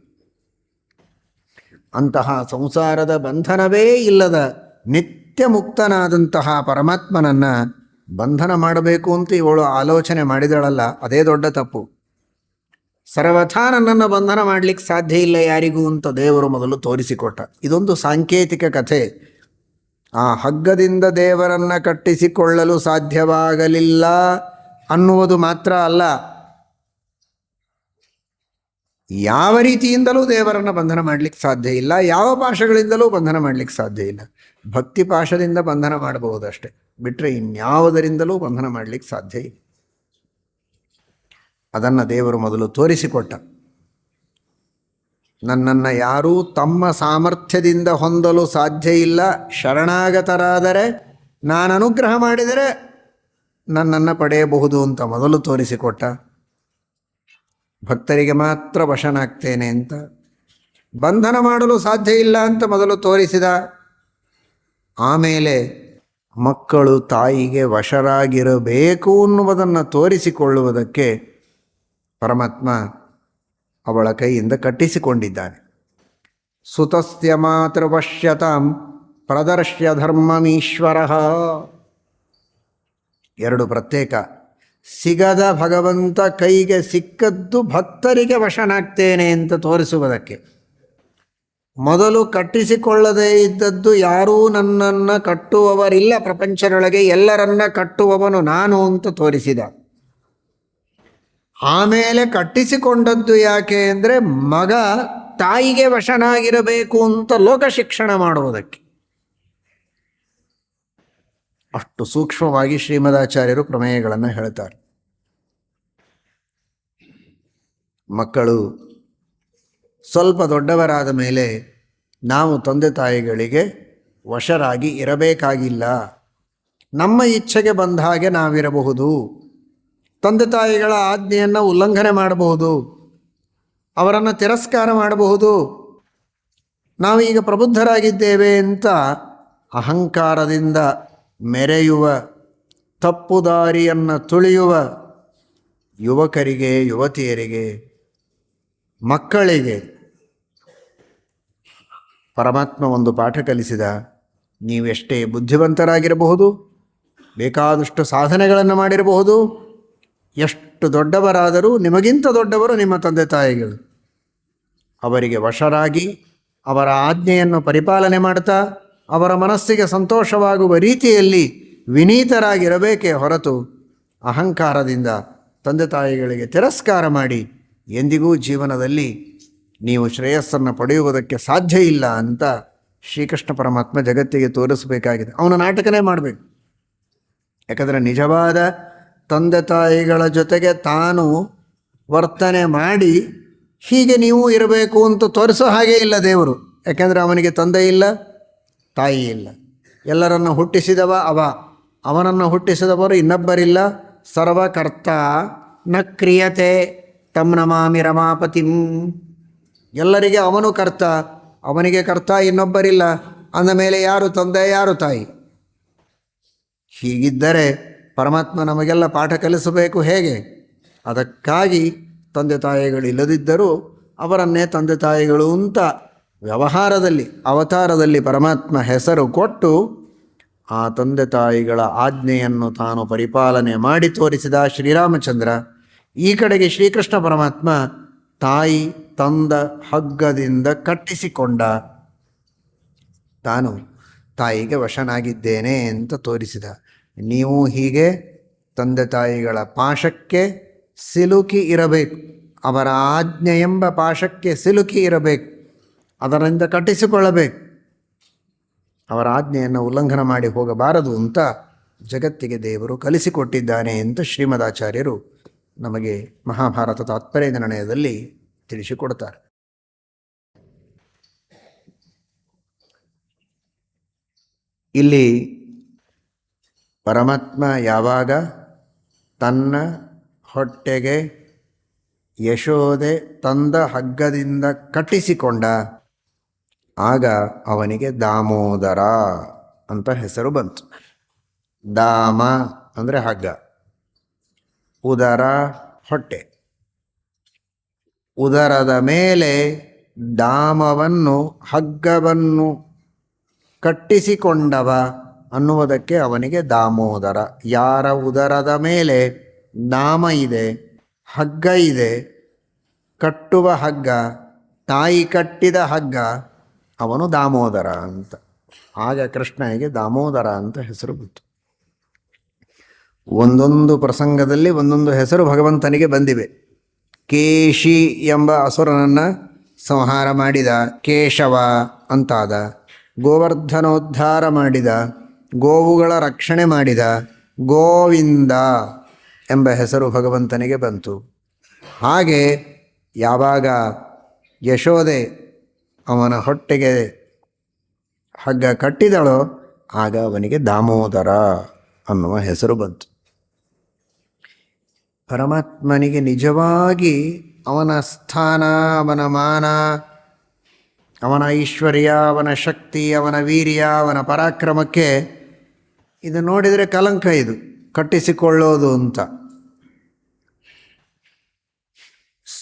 S1: ಅಂತಹ ಸಂಸಾರದ ಬಂಧನವೇ ಇಲ್ಲದ ನಿತ್ಯ ಮುಕ್ತನಾದಂತಹ ಪರಮಾತ್ಮನನ್ನು ಬಂಧನ ಮಾಡಬೇಕು ಅಂತ ಇವಳು ಆಲೋಚನೆ ಮಾಡಿದಳಲ್ಲ, ಅದೇ ದೊಡ್ಡ ತಪ್ಪು. ಸರ್ವಥಾ ನನ್ನನ್ನು ಬಂಧನ ಮಾಡಲಿಕ್ಕೆ ಸಾಧ್ಯ ಇಲ್ಲ ಯಾರಿಗೂ ಅಂತ ದೇವರು ಮೊದಲು ತೋರಿಸಿಕೊಟ್ಟ. ಇದೊಂದು ಸಾಂಕೇತಿಕ ಕಥೆ. ಆ ಹಗ್ಗದಿಂದ ದೇವರನ್ನು ಕಟ್ಟಿಸಿಕೊಳ್ಳಲು ಸಾಧ್ಯವಾಗಲಿಲ್ಲ ಅನ್ನುವುದು ಮಾತ್ರ ಅಲ್ಲ, ಯಾವ ರೀತಿಯಿಂದಲೂ ದೇವರನ್ನು ಬಂಧನ ಮಾಡಲಿಕ್ಕೆ ಸಾಧ್ಯ ಇಲ್ಲ, ಯಾವ ಪಾಶಗಳಿಂದಲೂ ಬಂಧನ ಮಾಡಲಿಕ್ಕೆ ಸಾಧ್ಯ ಇಲ್ಲ. ಭಕ್ತಿ ಪಾಶದಿಂದ ಬಂಧನ ಮಾಡಬಹುದಷ್ಟೆ, ಬಿಟ್ಟರೆ ಇನ್ಯಾವುದರಿಂದಲೂ ಬಂಧನ ಮಾಡಲಿಕ್ಕೆ ಸಾಧ್ಯ ಇಲ್ಲ. ಅದನ್ನು ದೇವರು ಮೊದಲು ತೋರಿಸಿಕೊಟ್ಟ. ನನ್ನನ್ನು ಯಾರೂ ತಮ್ಮ ಸಾಮರ್ಥ್ಯದಿಂದ ಹೊಂದಲು ಸಾಧ್ಯ ಇಲ್ಲ, ಶರಣಾಗತರಾದರೆ ನಾನು ಅನುಗ್ರಹ ಮಾಡಿದರೆ ನನ್ನನ್ನು ಪಡೆಯಬಹುದು ಅಂತ ಮೊದಲು ತೋರಿಸಿಕೊಟ್ಟ. ಭಕ್ತರಿಗೆ ಮಾತ್ರ ವಶನಾಗ್ತೇನೆ ಅಂತ, ಬಂಧನ ಮಾಡಲು ಸಾಧ್ಯ ಇಲ್ಲ ಅಂತ ಮೊದಲು ತೋರಿಸಿದ. ಆಮೇಲೆ ಮಕ್ಕಳು ತಾಯಿಗೆ ವಶರಾಗಿರಬೇಕು ಅನ್ನುವುದನ್ನು ತೋರಿಸಿಕೊಳ್ಳುವುದಕ್ಕೆ ಪರಮಾತ್ಮ ಅವಳ ಕೈಯಿಂದ ಕಟ್ಟಿಸಿಕೊಂಡಿದ್ದಾನೆ. ಸುತಸ್ಯ ಮಾತೃವಶ್ಯತಾಂ ಪ್ರದರ್ಶ್ಯ ಧರ್ಮಮೀಶ್ವರ. ಎರಡು ಪ್ರತ್ಯೇಕ. ಸಿಗದ ಭಗವಂತ ಕೈಗೆ ಸಿಕ್ಕದ್ದು ಭಕ್ತರಿಗೆ ವಶನಾಗ್ತೇನೆ ಅಂತ ತೋರಿಸುವುದಕ್ಕೆ. ಮೊದಲು ಕಟ್ಟಿಸಿಕೊಳ್ಳದೇ ಇದ್ದದ್ದು ಯಾರೂ ನನ್ನನ್ನು ಕಟ್ಟುವವರಿಲ್ಲ ಪ್ರಪಂಚದೊಳಗೆ, ಎಲ್ಲರನ್ನ ಕಟ್ಟುವವನು ನಾನು ಅಂತ ತೋರಿಸಿದ. ಆಮೇಲೆ ಕಟ್ಟಿಸಿಕೊಂಡದ್ದು ಯಾಕೆ ಅಂದರೆ ಮಗ ತಾಯಿಗೆ ವಶನಾಗಿರಬೇಕು ಅಂತ ಲೋಕ ಶಿಕ್ಷಣ ಮಾಡುವುದಕ್ಕೆ. ಅಷ್ಟು ಸೂಕ್ಷ್ಮವಾಗಿ ಶ್ರೀಮದಾಚಾರ್ಯರು ಪ್ರಮೇಯಗಳನ್ನು ಹೇಳ್ತಾರೆ. ಮಕ್ಕಳು ಸ್ವಲ್ಪ ದೊಡ್ಡವರಾದ ಮೇಲೆ ನಾವು ತಂದೆ ತಾಯಿಗಳಿಗೆ ವಶರಾಗಿ ಇರಬೇಕಾಗಿಲ್ಲ. ನಮ್ಮ ಇಚ್ಛೆಗೆ ಬಂದ ಹಾಗೆ ನಾವಿರಬಹುದು. ತಂದೆ ತಾಯಿಗಳ ಆಜ್ಞೆಯನ್ನು ಉಲ್ಲಂಘನೆ ಮಾಡಬಹುದು, ಅವರನ್ನು ತಿರಸ್ಕಾರ ಮಾಡಬಹುದು. ನಾವೀಗ ಪ್ರಬುದ್ಧರಾಗಿದ್ದೇವೆ ಅಂತ ಅಹಂಕಾರದಿಂದ ಮೆರೆಯುವ, ತಪ್ಪು ದಾರಿಯನ್ನು ತುಳಿಯುವ ಯುವಕರಿಗೆ, ಯುವತಿಯರಿಗೆ, ಮಕ್ಕಳಿಗೆ ಪರಮಾತ್ಮ ಒಂದು ಪಾಠ ಕಲಿಸಿದ. ನೀವೆಷ್ಟೇ ಬುದ್ಧಿವಂತರಾಗಿರಬಹುದು, ಬೇಕಾದಷ್ಟು ಸಾಧನೆಗಳನ್ನು ಮಾಡಿರಬಹುದು, ಎಷ್ಟು ದೊಡ್ಡವರಾದರೂ ನಿಮಗಿಂತ ದೊಡ್ಡವರು ನಿಮ್ಮ ತಂದೆ ತಾಯಿಗಳು. ಅವರಿಗೆ ವಶರಾಗಿ ಅವರ ಆಜ್ಞೆಯನ್ನು ಪರಿಪಾಲನೆ ಮಾಡ್ತಾ ಅವರ ಮನಸ್ಸಿಗೆ ಸಂತೋಷವಾಗುವ ರೀತಿಯಲ್ಲಿ ವಿನೀತರಾಗಿರಬೇಕೇ ಹೊರತು ಅಹಂಕಾರದಿಂದ ತಂದೆ ತಾಯಿಗಳಿಗೆ ತಿರಸ್ಕಾರ ಮಾಡಿ ಎಂದಿಗೂ ಜೀವನದಲ್ಲಿ ನೀವು ಶ್ರೇಯಸ್ಸನ್ನು ಪಡೆಯುವುದಕ್ಕೆ ಸಾಧ್ಯ ಇಲ್ಲ ಅಂತ ಶ್ರೀಕೃಷ್ಣ ಪರಮಾತ್ಮ ಜಗತ್ತಿಗೆ ತೋರಿಸಬೇಕಾಗಿದೆ. ಅವನ ನಾಟಕನೇ ಮಾಡಬೇಕು. ಯಾಕಂದರೆ ನಿಜವಾದ ತಂದೆ ತಾಯಿಗಳ ಜೊತೆಗೆ ತಾನು ವರ್ತನೆ ಮಾಡಿ ಹೀಗೆ ನೀವು ಇರಬೇಕು ಅಂತ ತೋರಿಸೋ ಹಾಗೆ ಇಲ್ಲ ದೇವರು. ಯಾಕೆಂದರೆ ಅವನಿಗೆ ತಂದೆ ಇಲ್ಲ, ತಾಯಿ ಇಲ್ಲ. ಎಲ್ಲರನ್ನು ಹುಟ್ಟಿಸಿದವ ಅವ, ಅವನನ್ನು ಹುಟ್ಟಿಸಿದವರು ಇನ್ನೊಬ್ಬರಿಲ್ಲ. ಸರ್ವಕರ್ತ ನ ಕ್ರಿಯತೆ ತಂ ನಮಾಮಿ ರಮಾಪತಿಂ. ಎಲ್ಲರಿಗೆ ಅವನು ಕರ್ತ, ಅವನಿಗೆ ಕರ್ತ ಇನ್ನೊಬ್ಬರಿಲ್ಲ. ಅಂದ ಮೇಲೆ ಯಾರು ತಂದೆ, ಯಾರು ತಾಯಿ? ಹೀಗಿದ್ದರೆ ಪರಮಾತ್ಮ ನಮಗೆಲ್ಲ ಪಾಠ ಕಲಿಸಬೇಕು ಹೇಗೆ? ಅದಕ್ಕಾಗಿ ತಂದೆ ತಾಯಿಗಳಿಲ್ಲದಿದ್ದರೂ ಅವರನ್ನೇ ತಂದೆ ತಾಯಿಗಳು ಅಂತ ವ್ಯವಹಾರದಲ್ಲಿ, ಅವತಾರದಲ್ಲಿ ಪರಮಾತ್ಮ ಹೆಸರು ಕೊಟ್ಟು ಆ ತಂದೆ ತಾಯಿಗಳ ಆಜ್ಞೆಯನ್ನು ತಾನು ಪರಿಪಾಲನೆ ಮಾಡಿ ತೋರಿಸಿದ ಶ್ರೀರಾಮಚಂದ್ರ. ಈ ಕಡೆಗೆ ಶ್ರೀಕೃಷ್ಣ ಪರಮಾತ್ಮ ತಾಯಿ ತಂದ ಹಗ್ಗದಿಂದ ಕಟ್ಟಿಸಿಕೊಂಡ, ತಾನು ತಾಯಿಗೆ ವಶನಾಗಿದ್ದೇನೆ ಅಂತ ತೋರಿಸಿದ. ನೀವು ಹೀಗೆ ತಂದೆ ತಾಯಿಗಳ ಪಾಶಕ್ಕೆ ಸಿಲುಕಿ ಇರಬೇಕು, ಅವರ ಆಜ್ಞೆ ಎಂಬ ಪಾಶಕ್ಕೆ ಸಿಲುಕಿ ಇರಬೇಕು, ಅದರಿಂದ ಕಟ್ಟಿಸಿಕೊಳ್ಳಬೇಕು. ಅವರ ಆಜ್ಞೆಯನ್ನು ಉಲ್ಲಂಘನೆ ಮಾಡಿ ಹೋಗಬಾರದು ಅಂತ ಜಗತ್ತಿಗೆ ದೇವರು ಕಲಿಸಿಕೊಟ್ಟಿದ್ದಾನೆ ಅಂತ ಶ್ರೀಮದಾಚಾರ್ಯರು ನಮಗೆ ಮಹಾಭಾರತ ತಾತ್ಪರ್ಯ ನಿರ್ಣಯದಲ್ಲಿ ತಿಳಿಸಿಕೊಡ್ತಾರೆ. ಇಲ್ಲಿ ಪರಮಾತ್ಮ ಯಾವಾಗ ತನ್ನ ಹೊಟ್ಟೆಗೆ ಯಶೋದೆ ತಂದ ಹಗ್ಗದಿಂದ ಕಟ್ಟಿಸಿಕೊಂಡ ಆಗ ಅವನಿಗೆ ದಾಮೋದರ ಅಂತ ಹೆಸರು ಬಂತು. ದಾಮ ಅಂದರೆ ಹಗ್ಗ, ಉದರ ಹೊಟ್ಟೆ. ಉದರದ ಮೇಲೆ ದಾಮವನ್ನು, ಹಗ್ಗವನ್ನು ಕಟ್ಟಿಸಿಕೊಂಡವ ಅನ್ನುವುದಕ್ಕೆ ಅವನಿಗೆ ದಾಮೋದರ. ಯಾರ ಉದರದ ಮೇಲೆ ದಾಮ ಇದೆ, ಹಗ್ಗ ಇದೆ, ಕಟ್ಟುವ ಹಗ್ಗ, ತಾಯಿ ಕಟ್ಟಿದ ಹಗ್ಗ, ಅವನು ದಾಮೋದರ ಅಂತ. ಆಗ ಕೃಷ್ಣನಿಗೆ ದಾಮೋದರ ಅಂತ ಹೆಸರು ಬಂತು. ಒಂದೊಂದು ಪ್ರಸಂಗದಲ್ಲಿ ಒಂದೊಂದು ಹೆಸರು ಭಗವಂತನಿಗೆ ಬಂದಿವೆ. ಕೇಶಿ ಎಂಬ ಅಸುರನನ್ನು ಸಂಹಾರ ಮಾಡಿದ, ಕೇಶವ ಅಂತಾದ. ಗೋವರ್ಧನೋದ್ಧಾರ ಮಾಡಿದ, ಗೋವುಗಳ ರಕ್ಷಣೆ ಮಾಡಿದ, ಗೋವಿಂದ ಎಂಬ ಹೆಸರು ಭಗವಂತನಿಗೆ ಬಂತು. ಹಾಗೆ ಯಾವಾಗ ಯಶೋದೆ ಅವನ ಹೊಟ್ಟೆಗೆ ಹಗ್ಗ ಕಟ್ಟಿದಳೋ ಆಗ ಅವನಿಗೆ ದಾಮೋದರ ಅನ್ನುವ ಹೆಸರು ಬಂತು. ಪರಮಾತ್ಮನಿಗೆ ನಿಜವಾಗಿ ಅವನ ಸ್ಥಾನ, ಅವನ ಮಾನ, ಅವನ ಐಶ್ವರ್ಯ, ಅವನ ಶಕ್ತಿ, ಅವನ ವೀರ್ಯ, ಅವನ ಪರಾಕ್ರಮಕ್ಕೆ ಇದು ನೋಡಿದರೆ ಕಲಂಕ. ಇದು ಕಟ್ಟಿಸಿಕೊಳ್ಳೋದು ಅಂತ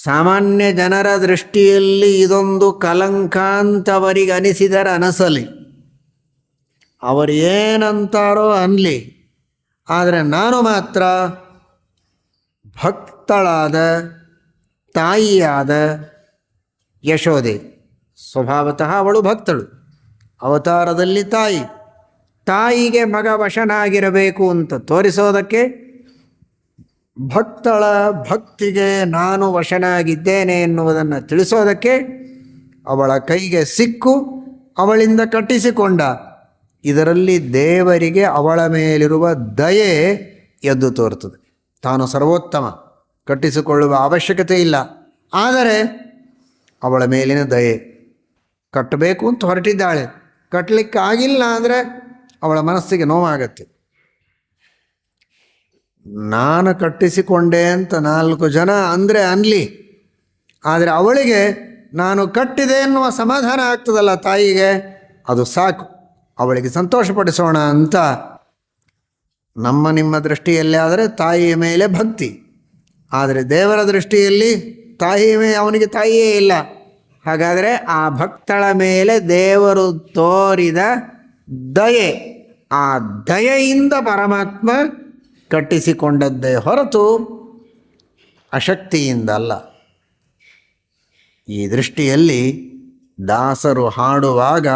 S1: ಸಾಮಾನ್ಯ ಜನರ ದೃಷ್ಟಿಯಲ್ಲಿ ಇದೊಂದು ಕಲಂಕ ಅಂತ ಅವರಿಗೆ ಅನಿಸಿದರೆ ಅನಿಸಲಿ, ಅವರು ಏನಂತಾರೋ ಅನ್ನಲಿ. ಆದರೆ ನಾನು ಮಾತ್ರ ಭಕ್ತಳಾದ ತಾಯಿಯಾದ ಯಶೋದೆ, ಸ್ವಭಾವತಃ ಅವಳು ಭಕ್ತಳು, ಅವತಾರದಲ್ಲಿ ತಾಯಿ. ತಾಯಿಗೆ ಮಗ ವಶನಾಗಿರಬೇಕು ಅಂತ ತೋರಿಸೋದಕ್ಕೆ, ಭಕ್ತಳ ಭಕ್ತಿಗೆ ನಾನು ವಶನಾಗಿದ್ದೇನೆ ಎನ್ನುವುದನ್ನು ತಿಳಿಸೋದಕ್ಕೆ ಅವಳ ಕೈಗೆ ಸಿಕ್ಕು ಅವಳಿಂದ ಕಟ್ಟಿಸಿಕೊಂಡ. ಇದರಲ್ಲಿ ದೇವರಿಗೆ ಅವಳ ಮೇಲಿರುವ ದಯೆ ಎದ್ದು ತೋರ್ತದೆ. ತಾನು ಸರ್ವೋತ್ತಮ, ಕಟ್ಟಿಸಿಕೊಳ್ಳುವ ಅವಶ್ಯಕತೆ ಇಲ್ಲ, ಆದರೆ ಅವಳ ಮೇಲಿನ ದಯೆ. ಕಟ್ಟಬೇಕು ಅಂತ ಹೊರಟಿದ್ದಾಳೆ, ಕಟ್ಟಲಿಕ್ಕೆ ಆಗಿಲ್ಲ ಅಂದರೆ ಅವಳ ಮನಸ್ಸಿಗೆ ನೋವಾಗತ್ತೆ. ನಾನು ಕಟ್ಟಿಸಿಕೊಂಡೆ ಅಂತ 4 ಜನ ಅಂದರೆ ಅನ್ನಲಿ, ಆದರೆ ಅವಳಿಗೆ ನಾನು ಕಟ್ಟಿದೆ ಎನ್ನುವ ಸಮಾಧಾನ ಆಗ್ತದಲ್ಲ ತಾಯಿಗೆ, ಅದು ಸಾಕು. ಅವಳಿಗೆ ಸಂತೋಷಪಡಿಸೋಣ ಅಂತ ನಿಮ್ಮ ದೃಷ್ಟಿಯಲ್ಲಿ ಆದರೆ ತಾಯಿಯ ಮೇಲೆ ಭಕ್ತಿ, ಆದರೆ ದೇವರ ದೃಷ್ಟಿಯಲ್ಲಿ ಅವನಿಗೆ ತಾಯಿಯೇ ಇಲ್ಲ. ಹಾಗಾದರೆ ಆ ಭಕ್ತಳ ಮೇಲೆ ದೇವರು ತೋರಿದ ದಯೆ, ಆ ದಯೆಯಿಂದ ಪರಮಾತ್ಮ ಕಟ್ಟಿಸಿಕೊಂಡದ್ದೇ ಹೊರತು ಅಶಕ್ತಿಯಿಂದ ಅಲ್ಲ. ಈ ದೃಷ್ಟಿಯಲ್ಲಿ ದಾಸರು ಹಾಡುವಾಗ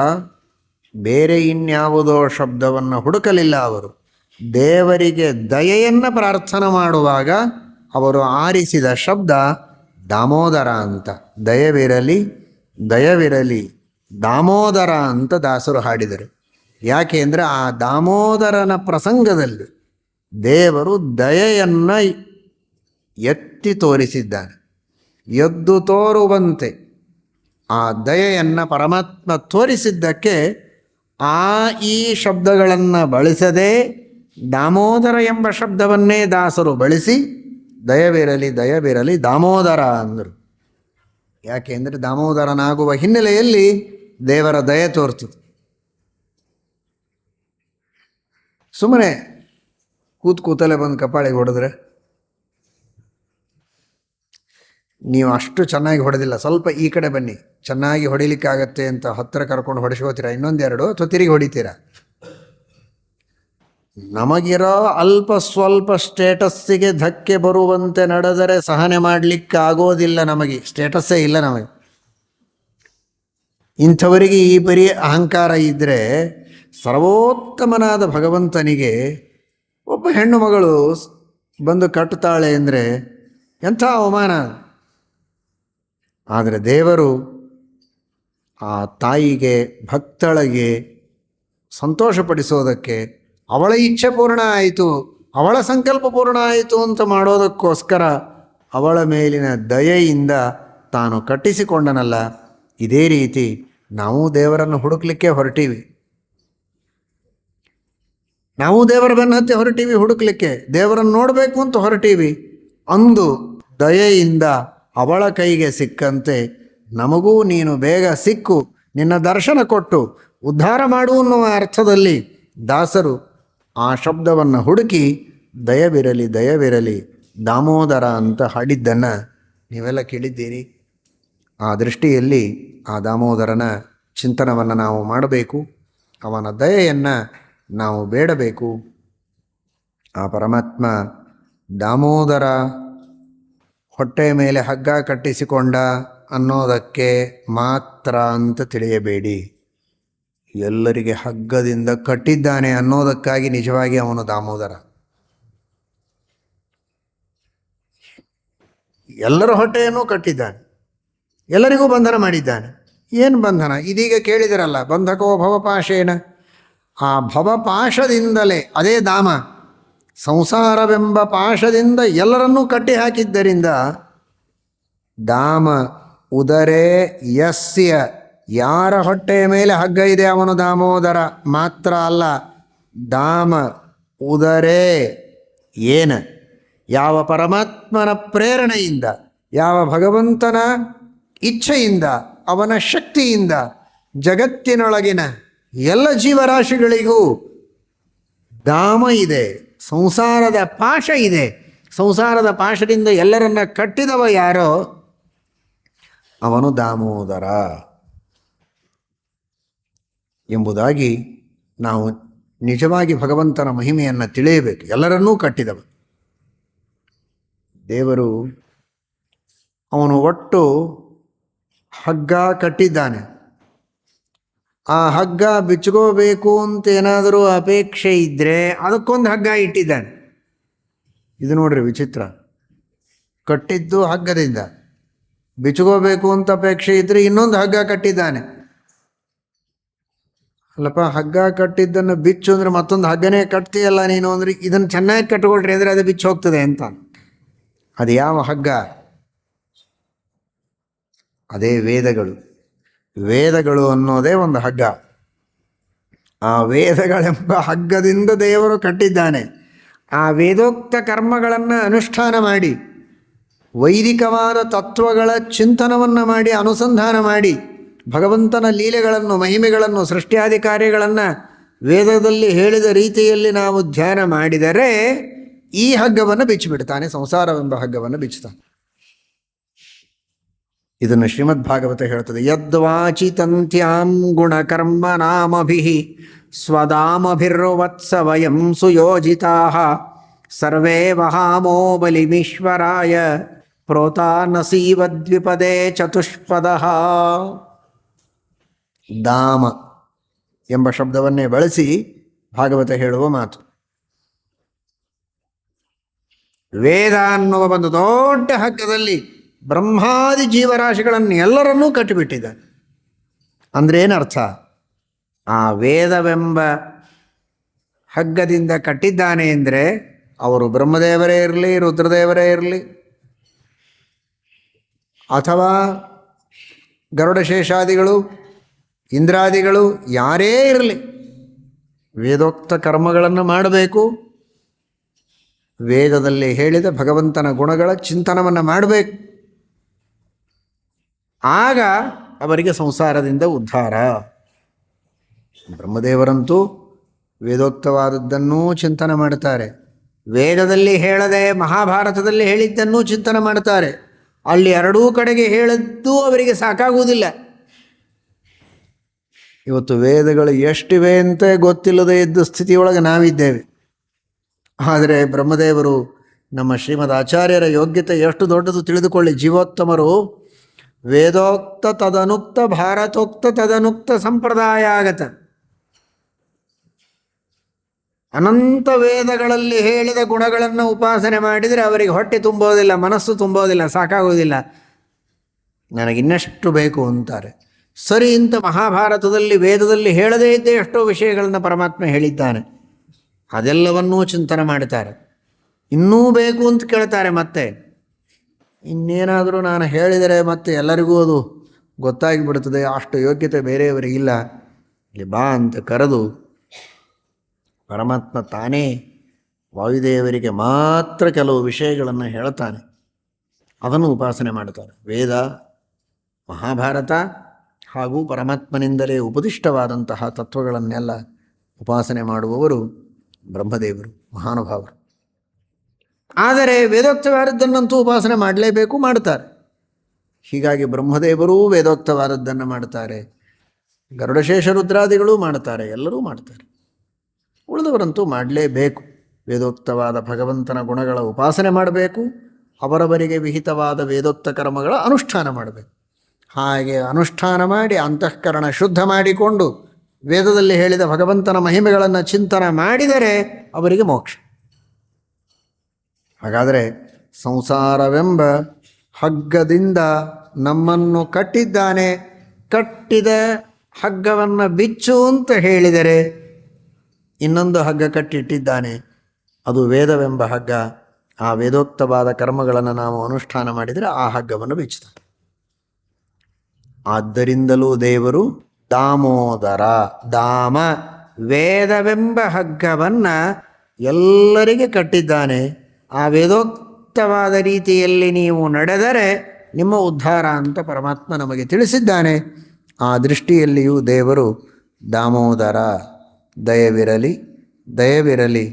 S1: ಬೇರೆ ಇನ್ಯಾವುದೋ ಶಬ್ದವನ್ನು ಹುಡುಕಲಿಲ್ಲ. ಅವರು ದೇವರಿಗೆ ದಯೆಯನ್ನು ಪ್ರಾರ್ಥನೆ ಮಾಡುವಾಗ ಅವರು ಆರಿಸಿದ ಶಬ್ದ ದಾಮೋದರ ಅಂತ. ದಯವಿರಲಿ ದಯವಿರಲಿ ದಾಮೋದರ ಅಂತ ದಾಸರು ಹಾಡಿದರು. ಯಾಕೆ ಅಂದರೆ ಆ ದಾಮೋದರನ ಪ್ರಸಂಗದಲ್ಲಿ ದೇವರು ದಯೆಯನ್ನು ಎತ್ತಿ ತೋರಿಸಿದ್ದಾನೆ. ಎದ್ದು ತೋರುವಂತೆ ಆ ದಯೆಯನ್ನು ಪರಮಾತ್ಮ ತೋರಿಸಿದ್ದಕ್ಕೆ ಈ ಶಬ್ದಗಳನ್ನು ಬಳಸದೆ ದಾಮೋದರ ಎಂಬ ಶಬ್ದವನ್ನೇ ದಾಸರು ಬಳಸಿ ದಯವಿರಲಿ ದಯವಿರಲಿ ದಾಮೋದರ ಅಂದರು. ಯಾಕೆ ಅಂದರೆ ದಾಮೋದರನಾಗುವ ಹಿನ್ನೆಲೆಯಲ್ಲಿ ದೇವರ ದಯೆ ತೋರ್ತದೆ. ಸುಮ್ಮನೆ ಕೂತಲೇ ಬಂದು ಕಪಾಳಿಗೆ ಹೊಡೆದ್ರೆ ನೀವು ಅಷ್ಟು ಚೆನ್ನಾಗಿ ಹೊಡೆದಿಲ್ಲ, ಸ್ವಲ್ಪ ಈ ಕಡೆ ಬನ್ನಿ, ಚೆನ್ನಾಗಿ ಹೊಡಿಲಿಕ್ಕಾಗತ್ತೆ ಅಂತ ಹತ್ತಿರ ಕರ್ಕೊಂಡು ಹೊಡೆಸ್ಕೋತೀರಾ, ಇನ್ನೊಂದೆರಡು ಅಥವಾ ತಿರುಗಿ ಹೊಡಿತೀರಾ. ನಮಗಿರೋ ಅಲ್ಪ ಸ್ವಲ್ಪ ಸ್ಟೇಟಸ್ಸಿಗೆ ಧಕ್ಕೆ ಬರುವಂತೆ ನಡೆದರೆ ಸಹನೆ ಮಾಡಲಿಕ್ಕೆ ಆಗೋದಿಲ್ಲ. ನಮಗೆ ಸ್ಟೇಟಸ್ಸೇ ಇಲ್ಲ. ನಮಗೆ ಇಂಥವರಿಗೆ ಈ ಪರಿ ಅಹಂಕಾರ ಇದ್ದರೆ ಸರ್ವೋತ್ತಮನಾದ ಭಗವಂತನಿಗೆ ಒಬ್ಬ ಹೆಣ್ಣು ಮಗಳು ಬಂದು ಕಟ್ಟುತ್ತಾಳೆ ಅಂದರೆ ಎಂಥ ಅವಮಾನ. ಆದರೆ ದೇವರು ಆ ತಾಯಿಗೆ ಭಕ್ತಳಿಗೆ ಸಂತೋಷಪಡಿಸೋದಕ್ಕೆ, ಅವಳ ಇಚ್ಛೆ ಪೂರ್ಣ ಆಯಿತು, ಅವಳ ಸಂಕಲ್ಪ ಪೂರ್ಣ ಆಯಿತು ಅಂತ ಮಾಡೋದಕ್ಕೋಸ್ಕರ ಅವಳ ಮೇಲಿನ ದಯೆಯಿಂದ ತಾನು ಕಟ್ಟಿಸಿಕೊಂಡನಲ್ಲ. ಇದೇ ರೀತಿ ನಾವು ದೇವರನ್ನು ಹುಡುಕ್ಲಿಕ್ಕೆ ಹೊರಟೀವಿ. ನಾವು ದೇವರ ಬೆನ್ನತ್ತಿ ಹೊರಟೀವಿ ಹುಡುಕ್ಲಿಕ್ಕೆ, ದೇವರನ್ನು ನೋಡಬೇಕು ಅಂತ ಹೊರಟೀವಿ. ಅಂದು ದಯೆಯಿಂದ ಅವಳ ಕೈಗೆ ಸಿಕ್ಕಂತೆ ನಮಗೂ ನೀನು ಬೇಗ ಸಿಕ್ಕು ನಿನ್ನ ದರ್ಶನ ಕೊಟ್ಟು ಉದ್ಧಾರ ಮಾಡು ಅನ್ನುವ ಅರ್ಥದಲ್ಲಿ ದಾಸರು ಆ ಶಬ್ದವನ್ನು ಹುಡುಕಿ ದಯವಿರಲಿ ದಯವಿರಲಿ ದಾಮೋದರ ಅಂತ ಹಾಡಿದ್ದನ್ನು ನೀವೆಲ್ಲ ಕೇಳಿದ್ದೀರಿ. ಆ ದೃಷ್ಟಿಯಲ್ಲಿ ಆ ದಾಮೋದರನ ಚಿಂತನವನ್ನು ನಾವು ಮಾಡಬೇಕು, ಅವನ ದಯೆಯನ್ನು ನಾವು ಬೇಡಬೇಕು. ಆ ಪರಮಾತ್ಮ ದಾಮೋದರ ಹೊಟ್ಟೆಯ ಮೇಲೆ ಹಗ್ಗ ಕಟ್ಟಿಸಿಕೊಂಡ ಅನ್ನೋದಕ್ಕೆ ಮಾತ್ರ ಅಂತ ತಿಳಿಯಬೇಡಿ. ಎಲ್ಲರಿಗೆ ಹಗ್ಗದಿಂದ ಕಟ್ಟಿದ್ದಾನೆ ಅನ್ನೋದಕ್ಕಾಗಿ ನಿಜವಾಗಿ ಅವನು ದಾಮೋದರ. ಎಲ್ಲರ ಹೊಟ್ಟೆಯನ್ನು ಕಟ್ಟಿದ್ದಾನೆ, ಎಲ್ಲರಿಗೂ ಬಂಧನ ಮಾಡಿದ್ದಾನೆ. ಏನು ಬಂಧನ? ಇದೀಗ ಕೇಳಿದಿರಲ್ಲ, ಬಂಧಕೋ ಭವಪಾಶೇನ. ಆ ಭವಪಾಶದಿಂದಲೇ, ಅದೇ ದಾಮ, ಸಂಸಾರವೆಂಬ ಪಾಶದಿಂದ ಎಲ್ಲರನ್ನೂ ಕಟ್ಟಿ ಹಾಕಿದ್ದರಿಂದ ದಾಮ ಉದರೇ ಯಸ್ಯ, ಯಾರ ಹೊಟ್ಟೆಯ ಮೇಲೆ ಹಗ್ಗ ಇದೆ ಅವನು ದಾಮೋದರ. ಮಾತ್ರ ಅಲ್ಲ, ದಾಮ ಉದರೇ ಏನ, ಯಾವ ಪರಮಾತ್ಮನ ಪ್ರೇರಣೆಯಿಂದ, ಯಾವ ಭಗವಂತನ ಇಚ್ಛೆಯಿಂದ, ಅವನ ಶಕ್ತಿಯಿಂದ ಜಗತ್ತಿನೊಳಗಿನ ಎಲ್ಲ ಜೀವರಾಶಿಗಳಿಗೂ ದಾಮ ಇದೆ, ಸಂಸಾರದ ಪಾಶ ಇದೆ. ಸಂಸಾರದ ಪಾಶದಿಂದ ಎಲ್ಲರನ್ನ ಕಟ್ಟಿದವ ಯಾರೋ ಅವನು ದಾಮೋದರ ಎಂಬುದಾಗಿ ನಾವು ನಿಜವಾಗಿ ಭಗವಂತನ ಮಹಿಮೆಯನ್ನು ತಿಳಿಯಬೇಕು. ಎಲ್ಲರನ್ನೂ ಕಟ್ಟಿದವ ದೇವರು. ಅವನು ಒಟ್ಟು ಹಗ್ಗ ಕಟ್ಟಿದ್ದಾನೆ. ಆ ಹಗ್ಗ ಬಿಚ್ಕೋಬೇಕು ಅಂತ ಏನಾದರೂ ಅಪೇಕ್ಷೆ ಇದ್ದರೆ ಅದಕ್ಕೊಂದು ಹಗ್ಗ ಇಟ್ಟಿದ್ದಾನೆ. ಇದು ನೋಡ್ರಿ ವಿಚಿತ್ರ. ಕಟ್ಟಿದ್ದು ಹಗ್ಗದಿಂದ, ಬಿಚ್ಕೋಬೇಕು ಅಂತ ಅಪೇಕ್ಷೆ ಇದ್ದರೆ ಇನ್ನೊಂದು ಹಗ್ಗ ಕಟ್ಟಿದ್ದಾನೆ. ಅಲ್ಲಪ್ಪ, ಹಗ್ಗ ಕಟ್ಟಿದ್ದನ್ನು ಬಿಚ್ಚು ಅಂದರೆ ಮತ್ತೊಂದು ಹಗ್ಗನೇ ಕಟ್ತೀಯಲ್ಲ ನೀನು ಅಂದರೆ, ಇದನ್ನು ಚೆನ್ನಾಗಿ ಕಟ್ಕೊಳ್ರಿ ಅಂದರೆ ಅದು ಬಿಚ್ಚು ಹೋಗ್ತದೆ ಅಂತ. ಅದು ಯಾವ ಹಗ್ಗ? ಅದೇ ವೇದಗಳು. ವೇದಗಳು ಅನ್ನೋದೇ ಒಂದು ಹಗ್ಗ. ಆ ವೇದಗಳೆಂಬ ಹಗ್ಗದಿಂದ ದೇವರು ಕಟ್ಟಿದ್ದಾನೆ. ಆ ವೇದೋಕ್ತ ಕರ್ಮಗಳನ್ನು ಅನುಷ್ಠಾನ ಮಾಡಿ, ವೈದಿಕವಾದ ತತ್ವಗಳ ಚಿಂತನವನ್ನು ಮಾಡಿ, ಅನುಸಂಧಾನ ಮಾಡಿ, ಭಗವಂತನ ಲೀಲೆಗಳನ್ನು, ಮಹಿಮೆಗಳನ್ನು, ಸೃಷ್ಟಿಯಾದಿ ಕಾರ್ಯಗಳನ್ನು ವೇದದಲ್ಲಿ ಹೇಳಿದ ರೀತಿಯಲ್ಲಿ ನಾವು ಧ್ಯಾನ ಮಾಡಿದರೆ ಈ ಹಗ್ಗವನ್ನು ಬಿಚ್ಚಿಬಿಡ್ತಾನೆ, ಸಂಸಾರವೆಂಬ ಹಗ್ಗವನ್ನು ಬಿಚ್ಚುತ್ತಾನೆ. ಇದನ್ನು ಶ್ರೀಮದ್ ಭಾಗವತ ಹೇಳ್ತದೆ. ಯದ್ವಾಚಿತಂತ್ಯಾಂ ಗುಣಕರ್ಮ ನಾಮಭಿ ಸ್ವದಾಮಭಿರ್ವತ್ಸ ವಯಂ ಸುಯೋಜಿತಾ ಸರ್ವೇ ವಹಾಮೋ ಬಲಿಮೀಶ್ವರಾಯ ಪ್ರೋತಾನಸೀವದ್ವಿಪದೇ ಚತುಷ್ಪದಃ. ದಾಮ ಎಂಬ ಶಬ್ದವನ್ನೇ ಬಳಸಿ ಭಾಗವತ ಹೇಳುವ ಮಾತು. ವೇದ ಅನ್ನುವ ಒಂದು ದೊಡ್ಡ ಹಗ್ಗದಲ್ಲಿ ಬ್ರಹ್ಮಾದಿ ಜೀವರಾಶಿಗಳನ್ನು ಎಲ್ಲರನ್ನೂ ಕಟ್ಟಿಬಿಟ್ಟಿದ್ದಾನೆ. ಅಂದರೆ ಏನರ್ಥ? ಆ ವೇದವೆಂಬ ಹಗ್ಗದಿಂದ ಕಟ್ಟಿದ್ದಾನೆ ಅಂದರೆ ಅವರು ಬ್ರಹ್ಮದೇವರೇ ಇರಲಿ, ರುದ್ರದೇವರೇ ಇರಲಿ, ಅಥವಾ ಗರುಡಶೇಷಾದಿಗಳು, ಇಂದ್ರಾದಿಗಳು, ಯಾರೇ ಇರಲಿ, ವೇದೋಕ್ತ ಕರ್ಮಗಳನ್ನು ಮಾಡಬೇಕು, ವೇದದಲ್ಲಿ ಹೇಳಿದ ಭಗವಂತನ ಗುಣಗಳ ಚಿಂತನವನ್ನು ಮಾಡಬೇಕು. ಆಗ ಅವರಿಗೆ ಸಂಸಾರದಿಂದ ಉದ್ಧಾರ. ಬ್ರಹ್ಮದೇವರಂತೂ ವೇದೋಕ್ತವಾದದ್ದನ್ನೂ ಚಿಂತನೆ ಮಾಡ್ತಾರೆ, ವೇದದಲ್ಲಿ ಹೇಳದೆ ಮಹಾಭಾರತದಲ್ಲಿ ಹೇಳಿದ್ದನ್ನೂ ಚಿಂತನೆ ಮಾಡ್ತಾರೆ. ಅಲ್ಲಿ ಎರಡೂ ಕಡೆಗೆ ಹೇಳದ್ದು ಅವರಿಗೆ ಸಾಕಾಗುವುದಿಲ್ಲ. ಇವತ್ತು ವೇದಗಳು ಎಷ್ಟಿವೆ ಅಂತ ಗೊತ್ತಿಲ್ಲದೆ ಇದ್ದ ಸ್ಥಿತಿಯೊಳಗೆ ನಾವಿದ್ದೇವೆ. ಆದರೆ ಬ್ರಹ್ಮದೇವರು, ನಮ್ಮ ಶ್ರೀಮದ್ ಆಚಾರ್ಯರ ಯೋಗ್ಯತೆ ಎಷ್ಟು ದೊಡ್ಡದು ತಿಳಿದುಕೊಳ್ಳಿ. ಜೀವೋತ್ತಮರು ವೇದೋಕ್ತ ತದನುಕ್ತ ಭಾರತೋಕ್ತ ತದನುಕ್ತ ಸಂಪ್ರದಾಯ ಆಗತ. ಅನಂತ ವೇದಗಳಲ್ಲಿ ಹೇಳಿದ ಗುಣಗಳನ್ನು ಉಪಾಸನೆ ಮಾಡಿದರೆ ಅವರಿಗೆ ಹೊಟ್ಟೆ ತುಂಬೋದಿಲ್ಲ, ಮನಸ್ಸು ತುಂಬೋದಿಲ್ಲ, ಸಾಕಾಗೋದಿಲ್ಲ. ನನಗಿನ್ನಷ್ಟು ಬೇಕು ಅಂತಾರೆ. ಸರಿ, ಇಂಥ ಮಹಾಭಾರತದಲ್ಲಿ ವೇದದಲ್ಲಿ ಹೇಳದೇ ಇದ್ದೇ ಎಷ್ಟೋ ವಿಷಯಗಳನ್ನು ಪರಮಾತ್ಮ ಹೇಳಿದ್ದಾನೆ, ಅದೆಲ್ಲವನ್ನೂ ಚಿಂತನೆ ಮಾಡ್ತಾರೆ. ಇನ್ನೂ ಬೇಕು ಅಂತ ಕೇಳ್ತಾರೆ. ಮತ್ತೆ ಇನ್ನೇನಾದರೂ ನಾನು ಹೇಳಿದರೆ ಮತ್ತೆ ಎಲ್ಲರಿಗೂ ಅದು ಗೊತ್ತಾಗಿಬಿಡ್ತದೆ, ಅಷ್ಟು ಯೋಗ್ಯತೆ ಬೇರೆಯವರಿಗಿಲ್ಲ, ಇಲ್ಲಿ ಬಾ ಅಂತ ಕರೆದು ಪರಮಾತ್ಮ ತಾನೇ ವಾಯುದೇವರಿಗೆ ಮಾತ್ರ ಕೆಲವು ವಿಷಯಗಳನ್ನು ಹೇಳ್ತಾನೆ. ಅದನ್ನು ಉಪಾಸನೆ ಮಾಡ್ತಾರೆ. ವೇದ, ಮಹಾಭಾರತ ಹಾಗೂ ಪರಮಾತ್ಮನಿಂದಲೇ ಉಪದಿಷ್ಟವಾದಂತಹ ತತ್ವಗಳನ್ನೆಲ್ಲ ಉಪಾಸನೆ ಮಾಡುವವರು ಬ್ರಹ್ಮದೇವರು, ಮಹಾನುಭಾವರು. ಆದರೆ ವೇದೋಕ್ತವಾದದ್ದನ್ನಂತೂ ಉಪಾಸನೆ ಮಾಡಲೇಬೇಕು, ಮಾಡ್ತಾರೆ. ಹೀಗಾಗಿ ಬ್ರಹ್ಮದೇವರೂ ವೇದೋಕ್ತವಾದದ್ದನ್ನು ಮಾಡ್ತಾರೆ, ಗರುಡಶೇಷ ರುದ್ರಾದಿಗಳೂ ಮಾಡ್ತಾರೆ, ಎಲ್ಲರೂ ಮಾಡ್ತಾರೆ. ಉಳಿದವರಂತೂ ಮಾಡಲೇಬೇಕು. ವೇದೋಕ್ತವಾದ ಭಗವಂತನ ಗುಣಗಳ ಉಪಾಸನೆ ಮಾಡಬೇಕು, ಅವರವರಿಗೆ ವಿಹಿತವಾದ ವೇದೋಕ್ತ ಕರ್ಮಗಳ ಅನುಷ್ಠಾನ ಮಾಡಬೇಕು. ಹಾಗೆ ಅನುಷ್ಠಾನ ಮಾಡಿ ಅಂತಃಕರಣ ಶುದ್ಧ ಮಾಡಿಕೊಂಡು ವೇದದಲ್ಲಿ ಹೇಳಿದ ಭಗವಂತನ ಮಹಿಮೆಗಳನ್ನು ಚಿಂತನೆ ಮಾಡಿದರೆ ಅವರಿಗೆ ಮೋಕ್ಷ. ಹಾಗಾದರೆ ಸಂಸಾರವೆಂಬ ಹಗ್ಗದಿಂದ ನಮ್ಮನ್ನು ಕಟ್ಟಿದ್ದಾನೆ. ಕಟ್ಟಿದ ಹಗ್ಗವನ್ನು ಬಿಚ್ಚು ಅಂತ ಹೇಳಿದರೆ ಇನ್ನೊಂದು ಹಗ್ಗ ಕಟ್ಟಿಟ್ಟಿದ್ದಾನೆ, ಅದು ವೇದವೆಂಬ ಹಗ್ಗ. ಆ ವೇದೋಕ್ತವಾದ ಕರ್ಮಗಳನ್ನು ನಾವು ಅನುಷ್ಠಾನ ಮಾಡಿದರೆ ಆ ಹಗ್ಗವನ್ನು ಬಿಚ್ಚುತ್ತಾನೆ. ಆದ್ದರಿಂದಲೂ ದೇವರು ದಾಮೋದರ, ದಾಮ ವೇದವೆಂಬ ಹಗ್ಗವನ್ನು ಎಲ್ಲರಿಗೆ ಕಟ್ಟಿದ್ದಾನೆ. ಆ ವೇದೋಕ್ತವಾದ ರೀತಿಯಲ್ಲಿ ನೀವು ನಡೆದರೆ ನಿಮ್ಮ ಉದ್ಧಾರ ಅಂತ ಪರಮಾತ್ಮ ನಮಗೆ ತಿಳಿಸಿದ್ದಾನೆ. ಆ ದೃಷ್ಟಿಯಲ್ಲಿಯೂ ದೇವರು ದಾಮೋದರ, ದಯವಿರಲಿ, ದಯವಿರಲಿ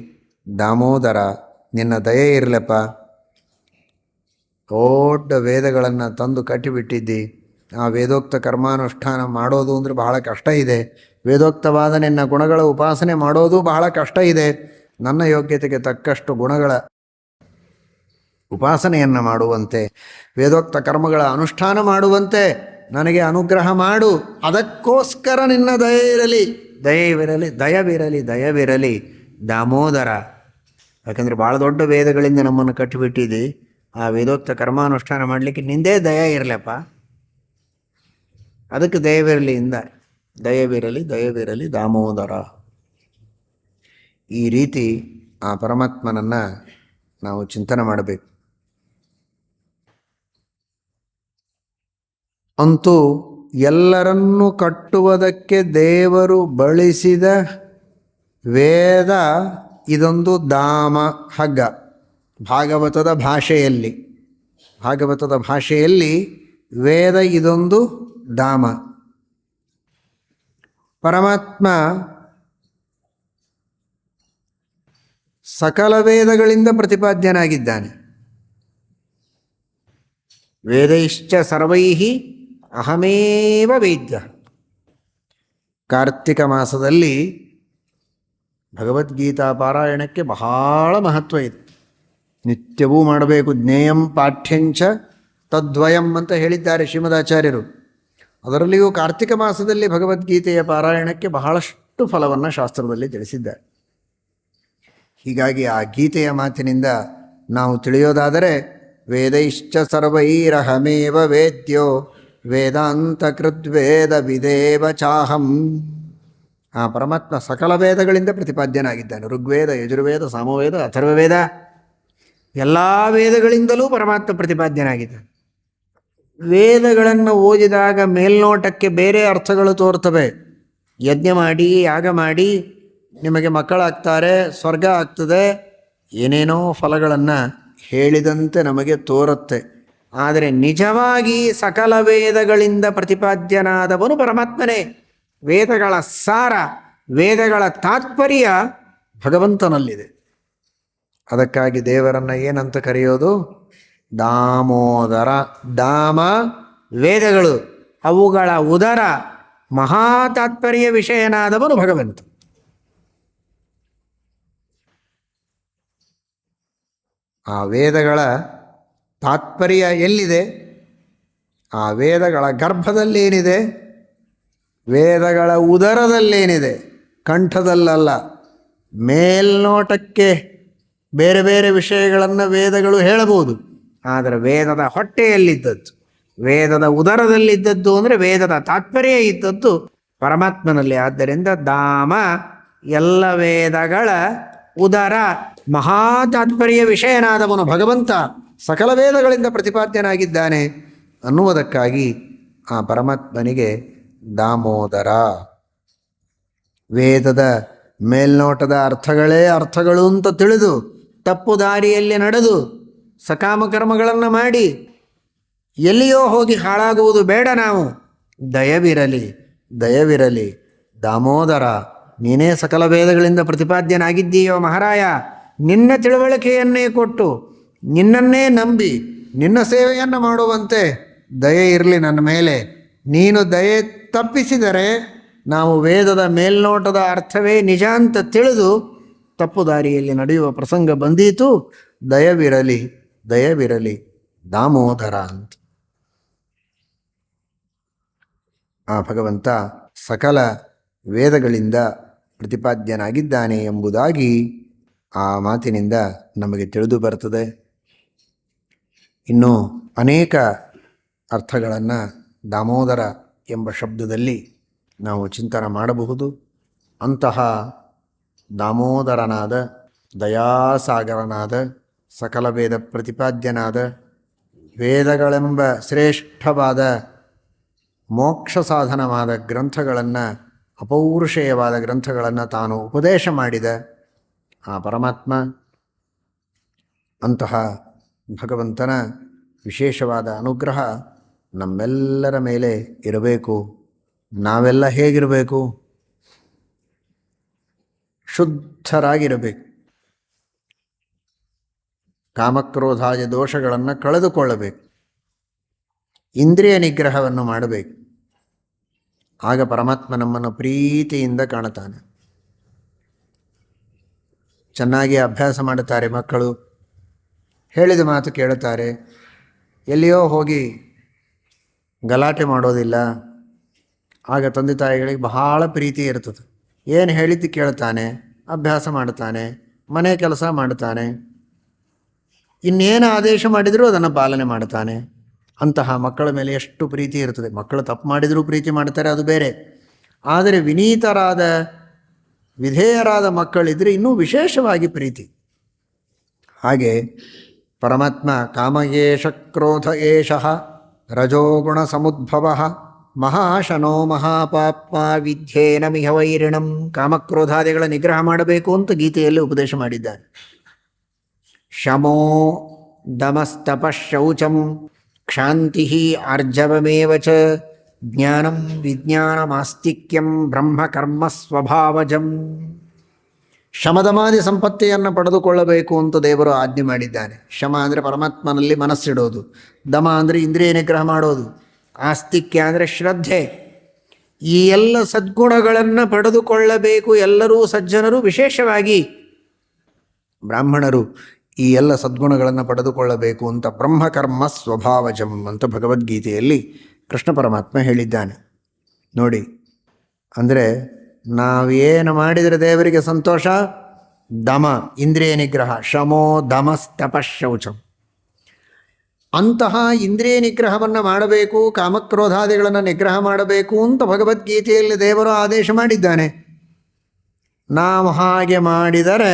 S1: ದಾಮೋದರ, ನಿನ್ನ ದಯೆ ಇರಲಪ್ಪ. ದೊಡ್ಡ ವೇದಗಳನ್ನು ತಂದು ಕಟ್ಟಿಬಿಟ್ಟಿದ್ದಿ. ಆ ವೇದೋಕ್ತ ಕರ್ಮಾನುಷ್ಠಾನ ಮಾಡೋದು ಅಂದರೆ ಬಹಳ ಕಷ್ಟ ಇದೆ. ವೇದೋಕ್ತವಾದ ನಿನ್ನ ಗುಣಗಳ ಉಪಾಸನೆ ಮಾಡೋದು ಬಹಳ ಕಷ್ಟ ಇದೆ. ನನ್ನ ಯೋಗ್ಯತೆಗೆ ತಕ್ಕಷ್ಟು ಗುಣಗಳ ಉಪಾಸನೆಯನ್ನು ಮಾಡುವಂತೆ, ವೇದೋಕ್ತ ಕರ್ಮಗಳ ಅನುಷ್ಠಾನ ಮಾಡುವಂತೆ ನನಗೆ ಅನುಗ್ರಹ ಮಾಡು, ಅದಕ್ಕೋಸ್ಕರ ನಿನ್ನ ದಯವಿರಲಿ, ದಯವಿರಲಿ, ದಯವಿರಲಿ, ದಯವಿರಲಿ ದಾಮೋದರ. ಯಾಕಂದರೆ ಭಾಳ ದೊಡ್ಡ ವೇದಗಳಿಂದ ನಮ್ಮನ್ನು ಕಟ್ಟಿಬಿಟ್ಟಿದ್ದಿ, ಆ ವೇದೋಕ್ತ ಕರ್ಮಾನುಷ್ಠಾನ ಮಾಡಲಿಕ್ಕೆ ನಿಂದೇ ದಯ ಇರಲಪ್ಪ, ಅದಕ್ಕೆ ದಯವಿರಲಿ ಇಂದ, ದಯವಿರಲಿ, ದಯವಿರಲಿ ದಾಮೋದರ. ಈ ರೀತಿ ಆ ಪರಮಾತ್ಮನನ್ನು ನಾವು ಚಿಂತನೆ ಮಾಡಬೇಕು. ಅಂತೂ ಎಲ್ಲರನ್ನೂ ಕಟ್ಟುವುದಕ್ಕೆ ದೇವರು ಬಳಸಿದ ವೇದ ಇದೊಂದು ದಾಮ ಹಗ್ಗ. ಭಾಗವತದ ಭಾಷೆಯಲ್ಲಿ ವೇದ ಇದೊಂದು ದಾಮ. ಪರಮಾತ್ಮ ಸಕಲ ವೇದಗಳಿಂದ ಪ್ರತಿಪಾದ್ಯನಾಗಿದ್ದಾನೆ. ವೇದೈಶ್ಚ ಸರ್ವೈಃ ಅಹಮೇವ ವೇದ್ಯ. ಕಾರ್ತಿಕ ಮಾಸದಲ್ಲಿ ಭಗವದ್ಗೀತಾ ಪಾರಾಯಣಕ್ಕೆ ಬಹಳ ಮಹತ್ವ ಇದೆ. ನಿತ್ಯವೂ ಮಾಡಬೇಕು. ಜ್ಞೇಯಂ ಪಾಠ್ಯಂಚ ತದ್ವಯಂ ಅಂತ ಹೇಳಿದ್ದಾರೆ ಶ್ರೀಮದಾಚಾರ್ಯರು. ಅದರಲ್ಲಿಯೂ ಕಾರ್ತಿಕ ಮಾಸದಲ್ಲಿ ಭಗವದ್ಗೀತೆಯ ಪಾರಾಯಣಕ್ಕೆ ಬಹಳಷ್ಟು ಫಲವನ್ನು ಶಾಸ್ತ್ರದಲ್ಲಿ ತಿಳಿಸಿದ್ದಾರೆ. ಹೀಗಾಗಿ ಆ ಗೀತೆಯ ಮಾತಿನಿಂದ ನಾವು ತಿಳಿಯೋದಾದರೆ, ವೇದೈಶ್ಚ ಸರ್ವೈರಹಮೇವ ವೇದ್ಯೋ ವೇದಾಂತ ಕೃದ್ವೇದ ವಿದೇವ ಚಾಹಂ. ಆ ಪರಮಾತ್ಮ ಸಕಲ ವೇದಗಳಿಂದ ಪ್ರತಿಪಾದ್ಯನಾಗಿದ್ದಾನೆ. ಋಗ್ವೇದ, ಯಜುರ್ವೇದ, ಸಾಮವೇದ, ಅಥರ್ವವೇದ ಎಲ್ಲ ವೇದಗಳಿಂದಲೂ ಪರಮಾತ್ಮ ಪ್ರತಿಪಾದ್ಯನಾಗಿದ್ದಾನೆ. ವೇದಗಳನ್ನು ಓದಿದಾಗ ಮೇಲ್ನೋಟಕ್ಕೆ ಬೇರೆ ಅರ್ಥಗಳು ತೋರ್ತವೆ. ಯಜ್ಞ ಮಾಡಿ, ಯಾಗ ಮಾಡಿ ನಿಮಗೆ ಮಕ್ಕಳಾಗ್ತಾರೆ, ಸ್ವರ್ಗ ಆಗ್ತದೆ, ಏನೇನೋ ಫಲಗಳನ್ನು ಹೇಳಿದಂತೆ ನಮಗೆ ತೋರುತ್ತೆ. ಆದರೆ ನಿಜವಾಗಿ ಸಕಲ ವೇದಗಳಿಂದ ಪ್ರತಿಪಾದ್ಯನಾದವನು ಪರಮಾತ್ಮನೇ. ವೇದಗಳ ಸಾರ, ವೇದಗಳ ತಾತ್ಪರ್ಯ ಭಗವಂತನಲ್ಲಿದೆ. ಅದಕ್ಕಾಗಿ ದೇವರನ್ನು ಏನಂತ ಕರೆಯೋದು? ದಾಮೋದರ. ದಾಮ ವೇದಗಳು, ಅವುಗಳ ಉದರ ಮಹಾ ತಾತ್ಪರ್ಯ ವಿಷಯನಾದವನು ಭಗವಂತ. ಆ ವೇದಗಳ ತಾತ್ಪರ್ಯ ಎಲ್ಲಿದೆ? ಆ ವೇದಗಳ ಗರ್ಭದಲ್ಲೇನಿದೆ? ವೇದಗಳ ಉದರದಲ್ಲೇನಿದೆ? ಕಂಠದಲ್ಲಲ್ಲ. ಮೇಲ್ನೋಟಕ್ಕೆ ಬೇರೆ ಬೇರೆ ವಿಷಯಗಳನ್ನು ವೇದಗಳು ಹೇಳಬಹುದು, ಆದರೆ ವೇದದ ಹೊಟ್ಟೆಯಲ್ಲಿದ್ದದ್ದು, ವೇದದ ಉದರದಲ್ಲಿದ್ದದ್ದು ಅಂದರೆ ವೇದದ ತಾತ್ಪರ್ಯ ಇದ್ದದ್ದು ಪರಮಾತ್ಮನಲ್ಲಿ. ಆದ್ದರಿಂದ ದಾಮ ಎಲ್ಲ ವೇದಗಳ ಉದರ, ಮಹಾ ತಾತ್ಪರ್ಯ ವಿಷಯನಾದವನು ಭಗವಂತ ಸಕಲ ವೇದಗಳಿಂದ ಪ್ರತಿಪಾದ್ಯನಾಗಿದ್ದಾನೆ ಅನ್ನುವುದಕ್ಕಾಗಿ ಆ ಪರಮಾತ್ಮನಿಗೆ ದಾಮೋದರ. ವೇದದ ಮೇಲ್ನೋಟದ ಅರ್ಥಗಳೇ ಅರ್ಥಗಳು ಅಂತ ತಿಳಿದು ತಪ್ಪು ದಾರಿಯಲ್ಲಿ ನಡೆದು ಸಕಾಮಕರ್ಮಗಳನ್ನು ಮಾಡಿ ಎಲ್ಲಿಯೋ ಹೋಗಿ ಹಾಳಾಗುವುದು ಬೇಡ. ನಾವು ದಯವಿರಲಿ, ದಯವಿರಲಿ ದಾಮೋದರ, ನೀನೇ ಸಕಲ ವೇದಗಳಿಂದ ಪ್ರತಿಪಾದ್ಯನಾಗಿದ್ದೀಯೋ ಮಹಾರಾಯ. ನಿನ್ನ ತಿಳುವಳಿಕೆಯನ್ನೇ ಕೊಟ್ಟು ನಿನ್ನನ್ನೇ ನಂಬಿ ನಿನ್ನ ಸೇವೆಯನ್ನು ಮಾಡುವಂತೆ ದಯೆ ಇರಲಿ ನನ್ನ ಮೇಲೆ. ನೀನು ದಯೆ ತಪ್ಪಿಸಿದರೆ ನಾವು ವೇದದ ಮೇಲ್ನೋಟದ ಅರ್ಥವೇ ನಿಜ ಅಂತ ತಿಳಿದು ತಪ್ಪು ದಾರಿಯಲ್ಲಿ ನಡೆಯುವ ಪ್ರಸಂಗ ಬಂದೀತು. ದಯವಿರಲಿ, ದಯವಿರಲಿ ದಾಮೋದರ ಅಂತ ಆ ಭಗವಂತ ಸಕಲ ವೇದಗಳಿಂದ ಪ್ರತಿಪಾದ್ಯನಾಗಿದ್ದಾನೆ ಎಂಬುದಾಗಿ ಆ ಮಾತಿನಿಂದ ನಮಗೆ ತಿಳಿದು ಬರ್ತದೆ. ಇನ್ನು ಅನೇಕ ಅರ್ಥಗಳನ್ನು ದಾಮೋದರ ಎಂಬ ಶಬ್ದದಲ್ಲಿ ನಾವು ಚಿಂತನೆ ಮಾಡಬಹುದು. ಅಂತಹ ದಾಮೋದರನಾದ, ದಯಾಸಾಗರನಾದ, ಸಕಲ ವೇದ ಪ್ರತಿಪಾದ್ಯನಾದ, ವೇದಗಳೆಂಬ ಶ್ರೇಷ್ಠವಾದ ಮೋಕ್ಷ ಸಾಧನವಾದ ಗ್ರಂಥಗಳನ್ನು, ಅಪೌರುಷೇಯವಾದ ಗ್ರಂಥಗಳನ್ನು ತಾನು ಉಪದೇಶ ಮಾಡಿದ ಆ ಪರಮಾತ್ಮ, ಅಂತಹ ಭಗವಂತನ ವಿಶೇಷವಾದ ಅನುಗ್ರಹ ನಮ್ಮೆಲ್ಲರ ಮೇಲೆ ಇರಬೇಕು. ನಾವೆಲ್ಲ ಹೇಗಿರಬೇಕು? ಶುದ್ಧರಾಗಿರಬೇಕು. ಕಾಮಕ್ರೋಧಾದಿ ದೋಷಗಳನ್ನು ಕಳೆದುಕೊಳ್ಳಬೇಕು. ಇಂದ್ರಿಯ ನಿಗ್ರಹವನ್ನು ಮಾಡಬೇಕು. ಆಗ ಪರಮಾತ್ಮ ನಮ್ಮನ್ನು ಪ್ರೀತಿಯಿಂದ ಕಾಣುತ್ತಾನೆ. ಚೆನ್ನಾಗಿ ಅಭ್ಯಾಸ ಮಾಡುತ್ತಾರೆ ಮಕ್ಕಳು, ಹೇಳಿದ ಮಾತು ಕೇಳುತ್ತಾರೆ. ಎಲ್ಲಿಯೋ ಹೋಗಿ ಗಲಾಟೆ ಮಾಡೋದಿಲ್ಲ. ಆಗ ತಂದೆ ತಾಯಿಗಳಿಗೆ ಬಹಳ ಪ್ರೀತಿ ಇರ್ತದೆ. ಏನು ಹೇಳಿದ್ದು ಕೇಳ್ತಾನೆ, ಅಭ್ಯಾಸ ಮಾಡ್ತಾನೆ, ಮನೆ ಕೆಲಸ ಮಾಡ್ತಾನೆ, ಇನ್ನೇನು ಆದೇಶ ಮಾಡಿದರೂ ಅದನ್ನು ಪಾಲನೆ ಮಾಡ್ತಾನೆ. ಅಂತಹ ಮಕ್ಕಳ ಮೇಲೆ ಎಷ್ಟು ಪ್ರೀತಿ ಇರ್ತದೆ. ಮಕ್ಕಳು ತಪ್ಪು ಮಾಡಿದರೂ ಪ್ರೀತಿ ಮಾಡ್ತಾರೆ, ಅದು ಬೇರೆ. ಆದರೆ ವಿನೀತರಾದ ವಿಧೇಯರಾದ ಮಕ್ಕಳಿದ್ರೆ ಇನ್ನೂ ವಿಶೇಷವಾಗಿ ಪ್ರೀತಿ. ಹಾಗೆ ಪರಮಾತ್ಮ ಕಾಮಯೇಷ ಕ್ರೋಧ ಏಷಃ ರಜೋಗುಣ ಸಮುದ್ಭವ ಮಹಾಶನೋ ಮಹಾಪಾಪ ವಿದ್ಯೇನ ಮಿಹ ವೈರಿಣಂ. ಕಾಮಕ್ರೋಧಾದಿಗಳ ನಿಗ್ರಹ ಮಾಡಬೇಕು ಅಂತ ಗೀತೆಯಲ್ಲಿ ಉಪದೇಶ ಮಾಡಿದ್ದಾನೆ. ಶಮೋ ದಮಸ್ತಪಶೌಚಂ ಕ್ಷಾಂತಿ ಆರ್ಜವಮೇವ ಚ ಜ್ಞಾನಂ ವಿಜ್ಞಾನಮಾಸ್ತಿಕ್ಯಂ ಬ್ರಹ್ಮಕರ್ಮ ಸ್ವಭಾವಜಂ. ಶಮದಮಾದಿ ಸಂಪತ್ತಿಯನ್ನು ಪಡೆದುಕೊಳ್ಳಬೇಕು ಅಂತ ದೇವರು ಆಜ್ಞೆ ಮಾಡಿದ್ದಾನೆ. ಶಮ ಅಂದರೆ ಪರಮಾತ್ಮನಲ್ಲಿ ಮನಸ್ಸಿಡೋದು, ದಮ ಅಂದರೆ ಇಂದ್ರಿಯ ನಿಗ್ರಹ ಮಾಡೋದು, ಆಸ್ತಿಕ್ಯ ಅಂದರೆ ಶ್ರದ್ಧೆ. ಈ ಎಲ್ಲ ಸದ್ಗುಣಗಳನ್ನು ಪಡೆದುಕೊಳ್ಳಬೇಕು ಎಲ್ಲರೂ ಸಜ್ಜನರು, ವಿಶೇಷವಾಗಿ ಬ್ರಾಹ್ಮಣರು ಈ ಎಲ್ಲ ಸದ್ಗುಣಗಳನ್ನು ಪಡೆದುಕೊಳ್ಳಬೇಕು ಅಂತ ಬ್ರಹ್ಮಕರ್ಮ ಸ್ವಭಾವಜಂ ಅಂತ ಭಗವದ್ಗೀತೆಯಲ್ಲಿ ಕೃಷ್ಣ ಪರಮಾತ್ಮ ಹೇಳಿದ್ದಾನೆ. ನೋಡಿ, ಅಂದರೆ ನಾವೇನು ಮಾಡಿದರೆ ದೇವರಿಗೆ ಸಂತೋಷ? ದಮ ಇಂದ್ರಿಯ ನಿಗ್ರಹ, ಶಮೋ ದಮಸ್ತಪಶೌಚಂ. ಅಂತಹ ಇಂದ್ರಿಯ ನಿಗ್ರಹವನ್ನು ಮಾಡಬೇಕು, ಕಾಮಕ್ರೋಧಾದಿಗಳನ್ನು ನಿಗ್ರಹ ಮಾಡಬೇಕು ಅಂತ ಭಗವದ್ಗೀತೆಯಲ್ಲಿ ದೇವರು ಆದೇಶ ಮಾಡಿದ್ದಾನೆ. ನಾವು ಹಾಗೆ ಮಾಡಿದರೆ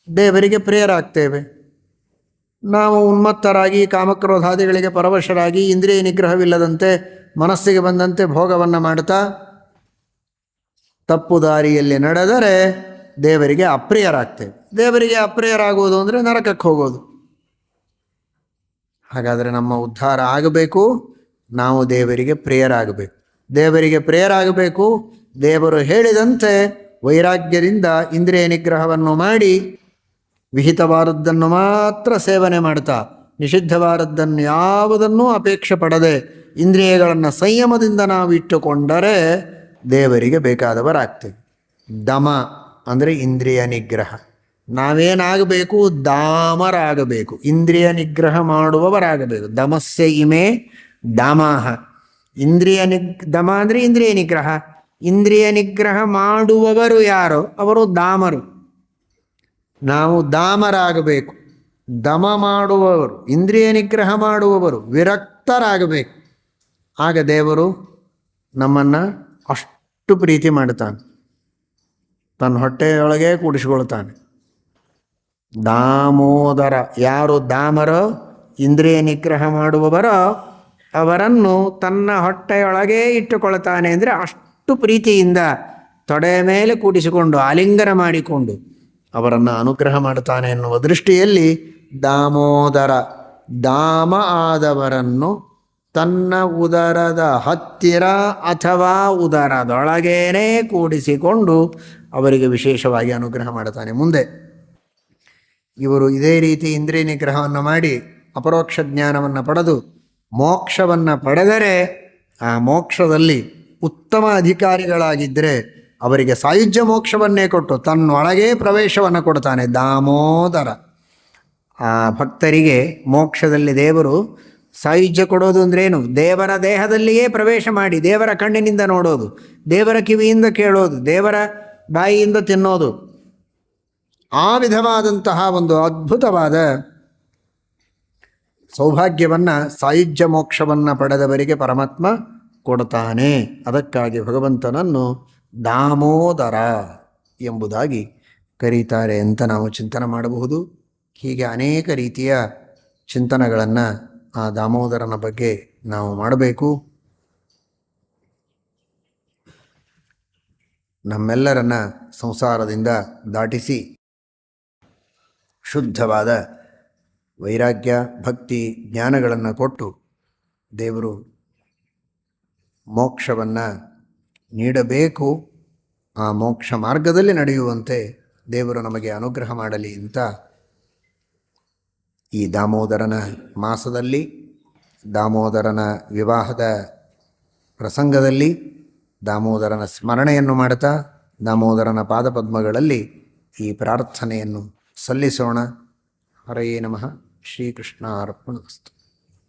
S1: ದೇವರಿಗೆ ಪ್ರಿಯರಾಗ್ತೇವೆ. ನಾವು ಉನ್ಮತ್ತರಾಗಿ ಕಾಮಕ್ರೋಧಾದಿಗಳಿಗೆ ಪರವಶರಾಗಿ ಇಂದ್ರಿಯ ನಿಗ್ರಹವಿಲ್ಲದಂತೆ ಮನಸ್ಸಿಗೆ ಬಂದಂತೆ ಭೋಗವನ್ನು ಮಾಡ್ತಾ ತಪ್ಪು ದಾರಿಯಲ್ಲಿ ನಡೆದರೆ ದೇವರಿಗೆ ಅಪ್ರಿಯರಾಗ್ತೇವೆ. ದೇವರಿಗೆ ಅಪ್ರಿಯರಾಗುವುದು ಅಂದರೆ ನರಕಕ್ಕೆ ಹೋಗೋದು. ಹಾಗಾದರೆ ನಮ್ಮ ಉದ್ಧಾರ ಆಗಬೇಕು, ನಾವು ದೇವರಿಗೆ ಪ್ರಿಯರಾಗಬೇಕು. ದೇವರಿಗೆ ಪ್ರಿಯರಾಗಬೇಕು, ದೇವರು ಹೇಳಿದಂತೆ ವೈರಾಗ್ಯದಿಂದ ಇಂದ್ರಿಯ ನಿಗ್ರಹವನ್ನು ಮಾಡಿ ವಿಹಿತವಾದದ್ದನ್ನು ಮಾತ್ರ ಸೇವನೆ ಮಾಡ್ತಾ, ನಿಷಿದ್ಧವಾದದ್ದನ್ನು ಯಾವುದನ್ನೂ ಅಪೇಕ್ಷೆ ಪಡದೆ ಇಂದ್ರಿಯಗಳನ್ನು ಸಂಯಮದಿಂದ ನಾವು ಇಟ್ಟುಕೊಂಡರೆ ದೇವರಿಗೆ ಬೇಕಾದವರಾಗ್ತೇವೆ. ದಮ ಅಂದರೆ ಇಂದ್ರಿಯ ನಿಗ್ರಹ. ನಾವೇನಾಗಬೇಕು? ದಾಮರಾಗಬೇಕು, ಇಂದ್ರಿಯ ನಿಗ್ರಹ ಮಾಡುವವರಾಗಬೇಕು. ದಮಸ್ಯ ಇಮೆ ದಾಮಾಹ. ದಮ ಅಂದರೆ ಇಂದ್ರಿಯ ನಿಗ್ರಹ. ಇಂದ್ರಿಯ ನಿಗ್ರಹ ಮಾಡುವವರು ಯಾರೋ ಅವರು ದಾಮರು. ನಾವು ದಾಮರಾಗಬೇಕು. ದಮ ಮಾಡುವವರು, ಇಂದ್ರಿಯ ನಿಗ್ರಹ ಮಾಡುವವರು ವಿರಕ್ತರಾಗಬೇಕು. ಆಗ ದೇವರು ನಮ್ಮನ್ನು ಅಷ್ಟು ಪ್ರೀತಿ ಮಾಡ್ತಾನೆ, ತನ್ನ ಹೊಟ್ಟೆಯೊಳಗೆ ಕೂಡಿಸಿಕೊಳ್ತಾನೆ. ದಾಮೋದರ, ಯಾರು ದಾಮರೋ ಇಂದ್ರಿಯ ನಿಗ್ರಹ ಮಾಡುವವರೋ ಅವರನ್ನು ತನ್ನ ಹೊಟ್ಟೆಯೊಳಗೆ ಇಟ್ಟುಕೊಳ್ತಾನೆ. ಅಂದರೆ ಅಷ್ಟು ಪ್ರೀತಿಯಿಂದ ತೊಡೆಯ ಮೇಲೆ ಕೂಡಿಸಿಕೊಂಡು ಆಲಿಂಗನ ಮಾಡಿಕೊಂಡು ಅವರನ್ನು ಅನುಗ್ರಹ ಮಾಡ್ತಾನೆ ಎನ್ನುವ ದೃಷ್ಟಿಯಲ್ಲಿ ದಾಮೋದರ, ದಾಮ ಆದವರನ್ನು ತನ್ನ ಉದರದ ಹತ್ತಿರ ಅಥವಾ ಉದರದೊಳಗೇನೆ ಕೂಡಿಸಿಕೊಂಡು ಅವರಿಗೆ ವಿಶೇಷವಾಗಿ ಅನುಗ್ರಹ ಮಾಡ್ತಾನೆ. ಮುಂದೆ ಇವರು ಇದೇ ರೀತಿ ಇಂದ್ರಿಯ ನಿಗ್ರಹವನ್ನು ಮಾಡಿ ಅಪರೋಕ್ಷ ಜ್ಞಾನವನ್ನು ಪಡೆದು ಮೋಕ್ಷವನ್ನು ಪಡೆದರೆ, ಆ ಮೋಕ್ಷದಲ್ಲಿ ಉತ್ತಮ ಅಧಿಕಾರಿಗಳಾಗಿದ್ದರೆ ಅವರಿಗೆ ಸಾಯುಜ್ಯ ಮೋಕ್ಷವನ್ನೇ ಕೊಟ್ಟು ತನ್ನೊಳಗೇ ಪ್ರವೇಶವನ್ನು ಕೊಡ್ತಾನೆ ದಾಮೋದರ. ಆ ಭಕ್ತರಿಗೆ ಮೋಕ್ಷದಲ್ಲಿ ದೇವರು ಸಾಯುಜ್ಯ ಕೊಡೋದು ಅಂದ್ರೇನು? ದೇವರ ದೇಹದಲ್ಲಿಯೇ ಪ್ರವೇಶ ಮಾಡಿ ದೇವರ ಕಣ್ಣಿನಿಂದ ನೋಡೋದು, ದೇವರ ಕಿವಿಯಿಂದ ಕೇಳೋದು, ದೇವರ ಬಾಯಿಯಿಂದ ತಿನ್ನೋದು. ಆ ವಿಧವಾದಂತಹ ಒಂದು ಅದ್ಭುತವಾದ ಸೌಭಾಗ್ಯವನ್ನು, ಸಾಯುಜ್ಯ ಮೋಕ್ಷವನ್ನು ಪಡೆದವರಿಗೆ ಪರಮಾತ್ಮ ಕೊಡ್ತಾನೆ. ಅದಕ್ಕಾಗಿ ಭಗವಂತನನ್ನು ದಾಮೋದರ ಎಂಬುದಾಗಿ ಕರೀತಾರೆ ಅಂತ ನಾವು ಚಿಂತನೆ ಮಾಡಬಹುದು. ಹೀಗೆ ಅನೇಕ ರೀತಿಯ ಚಿಂತನೆಗಳನ್ನು ಆ ದಾಮೋದರನ ಬಗ್ಗೆ ನಾವು ಮಾಡಬೇಕು. ನಮ್ಮೆಲ್ಲರನ್ನ ಸಂಸಾರದಿಂದ ದಾಟಿಸಿ ಶುದ್ಧವಾದ ವೈರಾಗ್ಯ, ಭಕ್ತಿ, ಜ್ಞಾನಗಳನ್ನು ಕೊಟ್ಟು ದೇವರು ಮೋಕ್ಷವನ್ನು ನೀಡಬೇಕು. ಆ ಮೋಕ್ಷ ಮಾರ್ಗದಲ್ಲಿ ನಡೆಯುವಂತೆ ದೇವರು ನಮಗೆ ಅನುಗ್ರಹ ಮಾಡಲಿ ಅಂತ ಈ ದಾಮೋದರನ ಮಾಸದಲ್ಲಿ, ದಾಮೋದರನ ವಿವಾಹದ ಪ್ರಸಂಗದಲ್ಲಿ ದಾಮೋದರನ ಸ್ಮರಣೆಯನ್ನು ಮಾಡ್ತಾ ದಾಮೋದರನ ಪಾದಪದ್ಮಗಳಲ್ಲಿ ಈ ಪ್ರಾರ್ಥನೆಯನ್ನು ಸಲ್ಲಿಸೋಣ. ಹರಯೇ ನಮಃ. ಶ್ರೀಕೃಷ್ಣ ಅರ್ಪಣಮಸ್ತು.